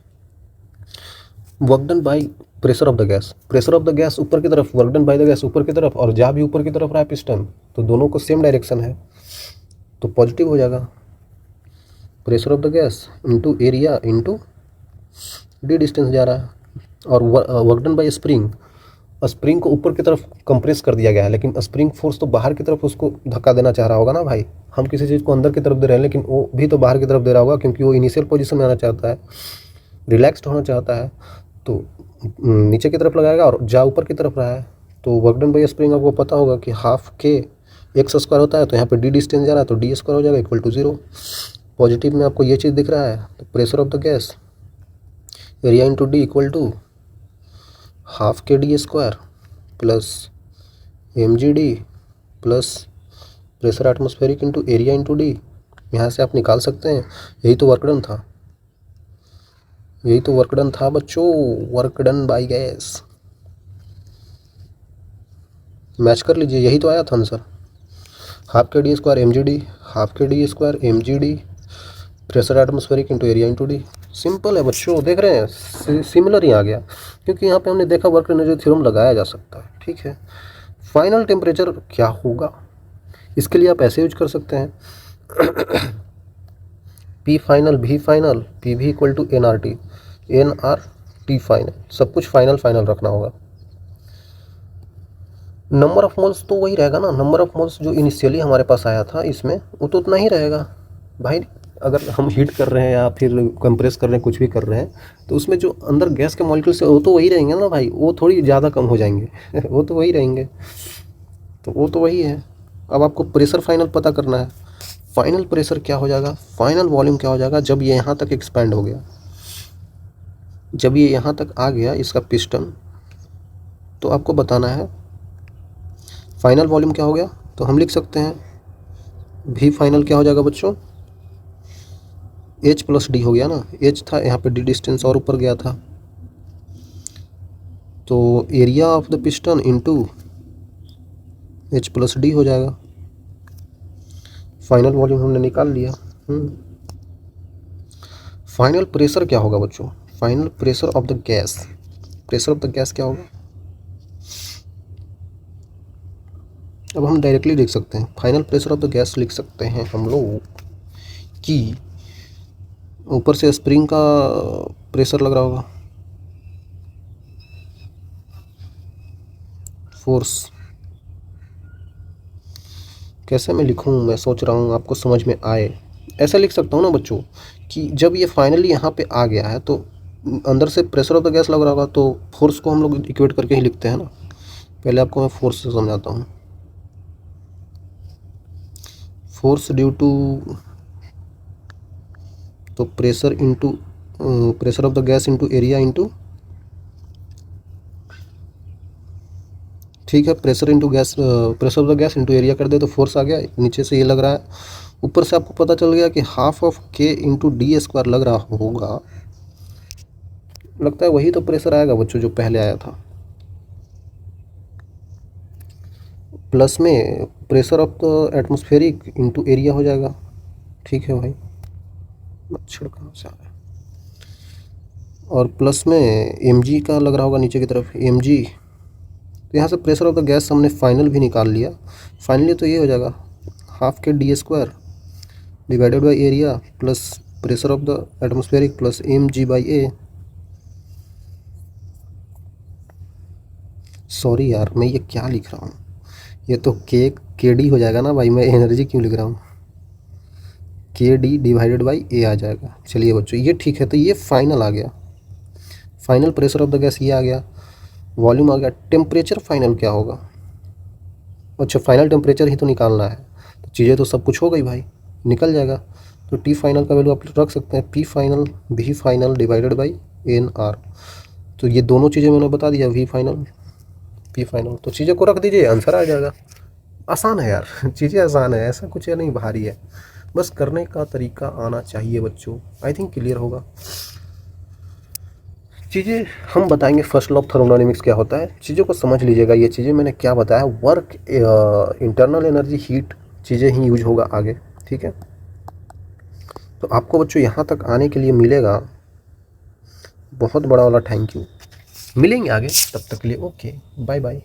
Work done by pressure of the gas, pressure of the gas ऊपर की तरफ, work done by the gas ऊपर की तरफ, और जहाँ भी ऊपर की तरफ रहा है पिस्टन, तो दोनों को सेम डायरेक्शन है तो पॉजिटिव हो जाएगा। Pressure of the gas into area into D distance जा रहा है। और work done bye spring, spring को ऊपर की तरफ कंप्रेस कर दिया गया है, लेकिन स्प्रिंग फोर्स तो बाहर की तरफ उसको धक्का देना चाह रहा होगा ना भाई। हम किसी चीज़ को अंदर की तरफ दे रहे हैं, लेकिन वो भी तो बाहर की तरफ दे रहा होगा, क्योंकि वो इनिशियल पोजीशन में आना चाहता है, रिलैक्स्ड होना चाहता है, तो नीचे की तरफ लगाएगा। और जहाँ ऊपर की तरफ रहा है, तो वर्क डन बाय स्प्रिंग आपको पता होगा कि हाफ के एक्स स्क्वायर होता है, तो यहाँ पे डी डिस्टेंस जा रहा है तो डी स्क्वायर हो जाएगा इक्वल टू 0। पॉजिटिव में आपको ये चीज़ दिख रहा है, तो pressure of the gas area into D equal to half के D square plus M G D plus pressure atmospheric into area into D. यहाँ से आप निकाल सकते हैं, यही तो वर्क डन था, यही तो वर्क डन था बच्चों, work done by gas. Match कर लीजिए, यही तो आया था आंसर। हाफ के D square M G D, half के D square M G D pressure atmospheric into area into D. Simple है बच्चों, देख रहे हैं सिमिलर ही आ गया, क्योंकि यहाँ पे हमने देखा वर्क एनर्जी थ्योरम लगाया जा सकता है। ठीक है, फाइनल टेम्परेचर क्या होगा, इसके लिए आप ऐसे यूज कर सकते हैं P final V final, P V equal to N R T final, सब कुछ फाइनल रखना होगा। नंबर ऑफ मोल्स तो वही रहेगा ना, नंबर ऑफ मोल्स जो इनिशियली हमारे पास आया था इसमें, वो तो उतना ही रहेगा भाई। अगर हम हीट कर रहे हैं या फिर कंप्रेस कर रहे हैं, कुछ भी कर रहे हैं, तो उसमें जो अंदर गैस के मॉलिक्यूल्स है वो तो वही रहेंगे ना भाई, वो थोड़ी ज़्यादा कम हो जाएंगे वो तो वही रहेंगे, तो वो तो वही है। अब आपको प्रेशर फाइनल पता करना है, फाइनल प्रेशर क्या हो जाएगा, फाइनल वॉल्यूम क्या हो जाएगा जब ये यहाँ तक एक्सपैंड हो गया, जब ये यहाँ तक आ गया इसका पिस्टन, तो आपको बताना है फाइनल वॉल्यूम क्या हो गया। तो हम लिख सकते हैं वी फाइनल क्या हो जाएगा बच्चों, एच प्लस डी हो गया ना, एच था यहाँ पे, डी डिस्टेंस और ऊपर गया था, तो area of the piston into H plus D हो जाएगा। फाइनल वॉल्यूम हमने निकाल लिया। फाइनल प्रेशर क्या होगा बच्चों, final pressure of the gas, pressure of the gas क्या होगा। अब हम डायरेक्टली लिख सकते हैं final pressure of the gas, लिख सकते हैं हम लोग कि ऊपर से स्प्रिंग का प्रेशर लग रहा होगा, फोर्स। कैसे मैं लिखूं, मैं सोच रहा हूँ आपको समझ में आए। ऐसा लिख सकता हूँ ना बच्चों कि जब ये फाइनली यहाँ पे आ गया है तो अंदर से प्रेशर ऑफ द गैस लग रहा होगा, तो फोर्स को हम लोग इक्वेट करके ही लिखते हैं ना। पहले आपको मैं फोर्स से समझाता हूँ। फोर्स ड्यू टू, तो pressure into pressure of the gas into area into, ठीक है, pressure into gas, pressure of the gas into area कर दे तो फोर्स आ गया। नीचे से ये लग रहा है, ऊपर से आपको पता चल गया कि हाफ ऑफ के इंटू डी स्क्वायर लग रहा होगा। लगता है वही तो प्रेशर आएगा बच्चों जो पहले आया था, प्लस में pressure of the atmospheric into area हो जाएगा। ठीक है भाई, मच्छर कहाँ से आ रहा है। और प्लस में एम जी का लग रहा होगा नीचे की तरफ, एम जी। तो यहाँ से प्रेशर ऑफ द गैस हमने फाइनल भी निकाल लिया। फाइनली तो ये हो जाएगा हाफ के D square divided by area plus pressure of the atmospheric plus M g by A. Sorry यार, मैं ये क्या लिख रहा हूँ, ये तो के डी हो जाएगा ना भाई, मैं एनर्जी क्यों लिख रहा हूँ, के डी डिवाइडेड बाई ए आ जाएगा। चलिए बच्चों ये ठीक है, तो ये फाइनल आ गया, final pressure of the gas ये आ गया, वॉल्यूम आ गया। टेम्परेचर फाइनल क्या होगा, अच्छा फाइनल टेम्परेचर ही तो निकालना है, तो चीज़ें तो सब कुछ हो गई भाई, निकल जाएगा। तो टी फाइनल का वैल्यू आप रख सकते हैं P final V final divided by n R. तो ये दोनों चीज़ें मैंने बता दिया, वी फाइनल पी फाइनल, तो चीज़ें को रख दीजिए, आंसर आ जाएगा। आसान है यार चीज़ें आसान है, ऐसा कुछ नहीं भारी है, बस करने का तरीका आना चाहिए बच्चों। आई थिंक क्लियर होगा। चीज़ें हम बताएंगे, फर्स्ट लॉ ऑफ थर्मोडायनेमिक्स क्या होता है, चीज़ों को समझ लीजिएगा। ये चीज़ें मैंने क्या बताया, वर्क, इंटरनल एनर्जी, हीट, चीज़ें ही यूज होगा आगे। ठीक है, तो आपको बच्चों यहाँ तक आने के लिए मिलेगा बहुत बड़ा वाला थैंक यू। मिलेंगे आगे, तब तक के लिए ओके, बाय बाय।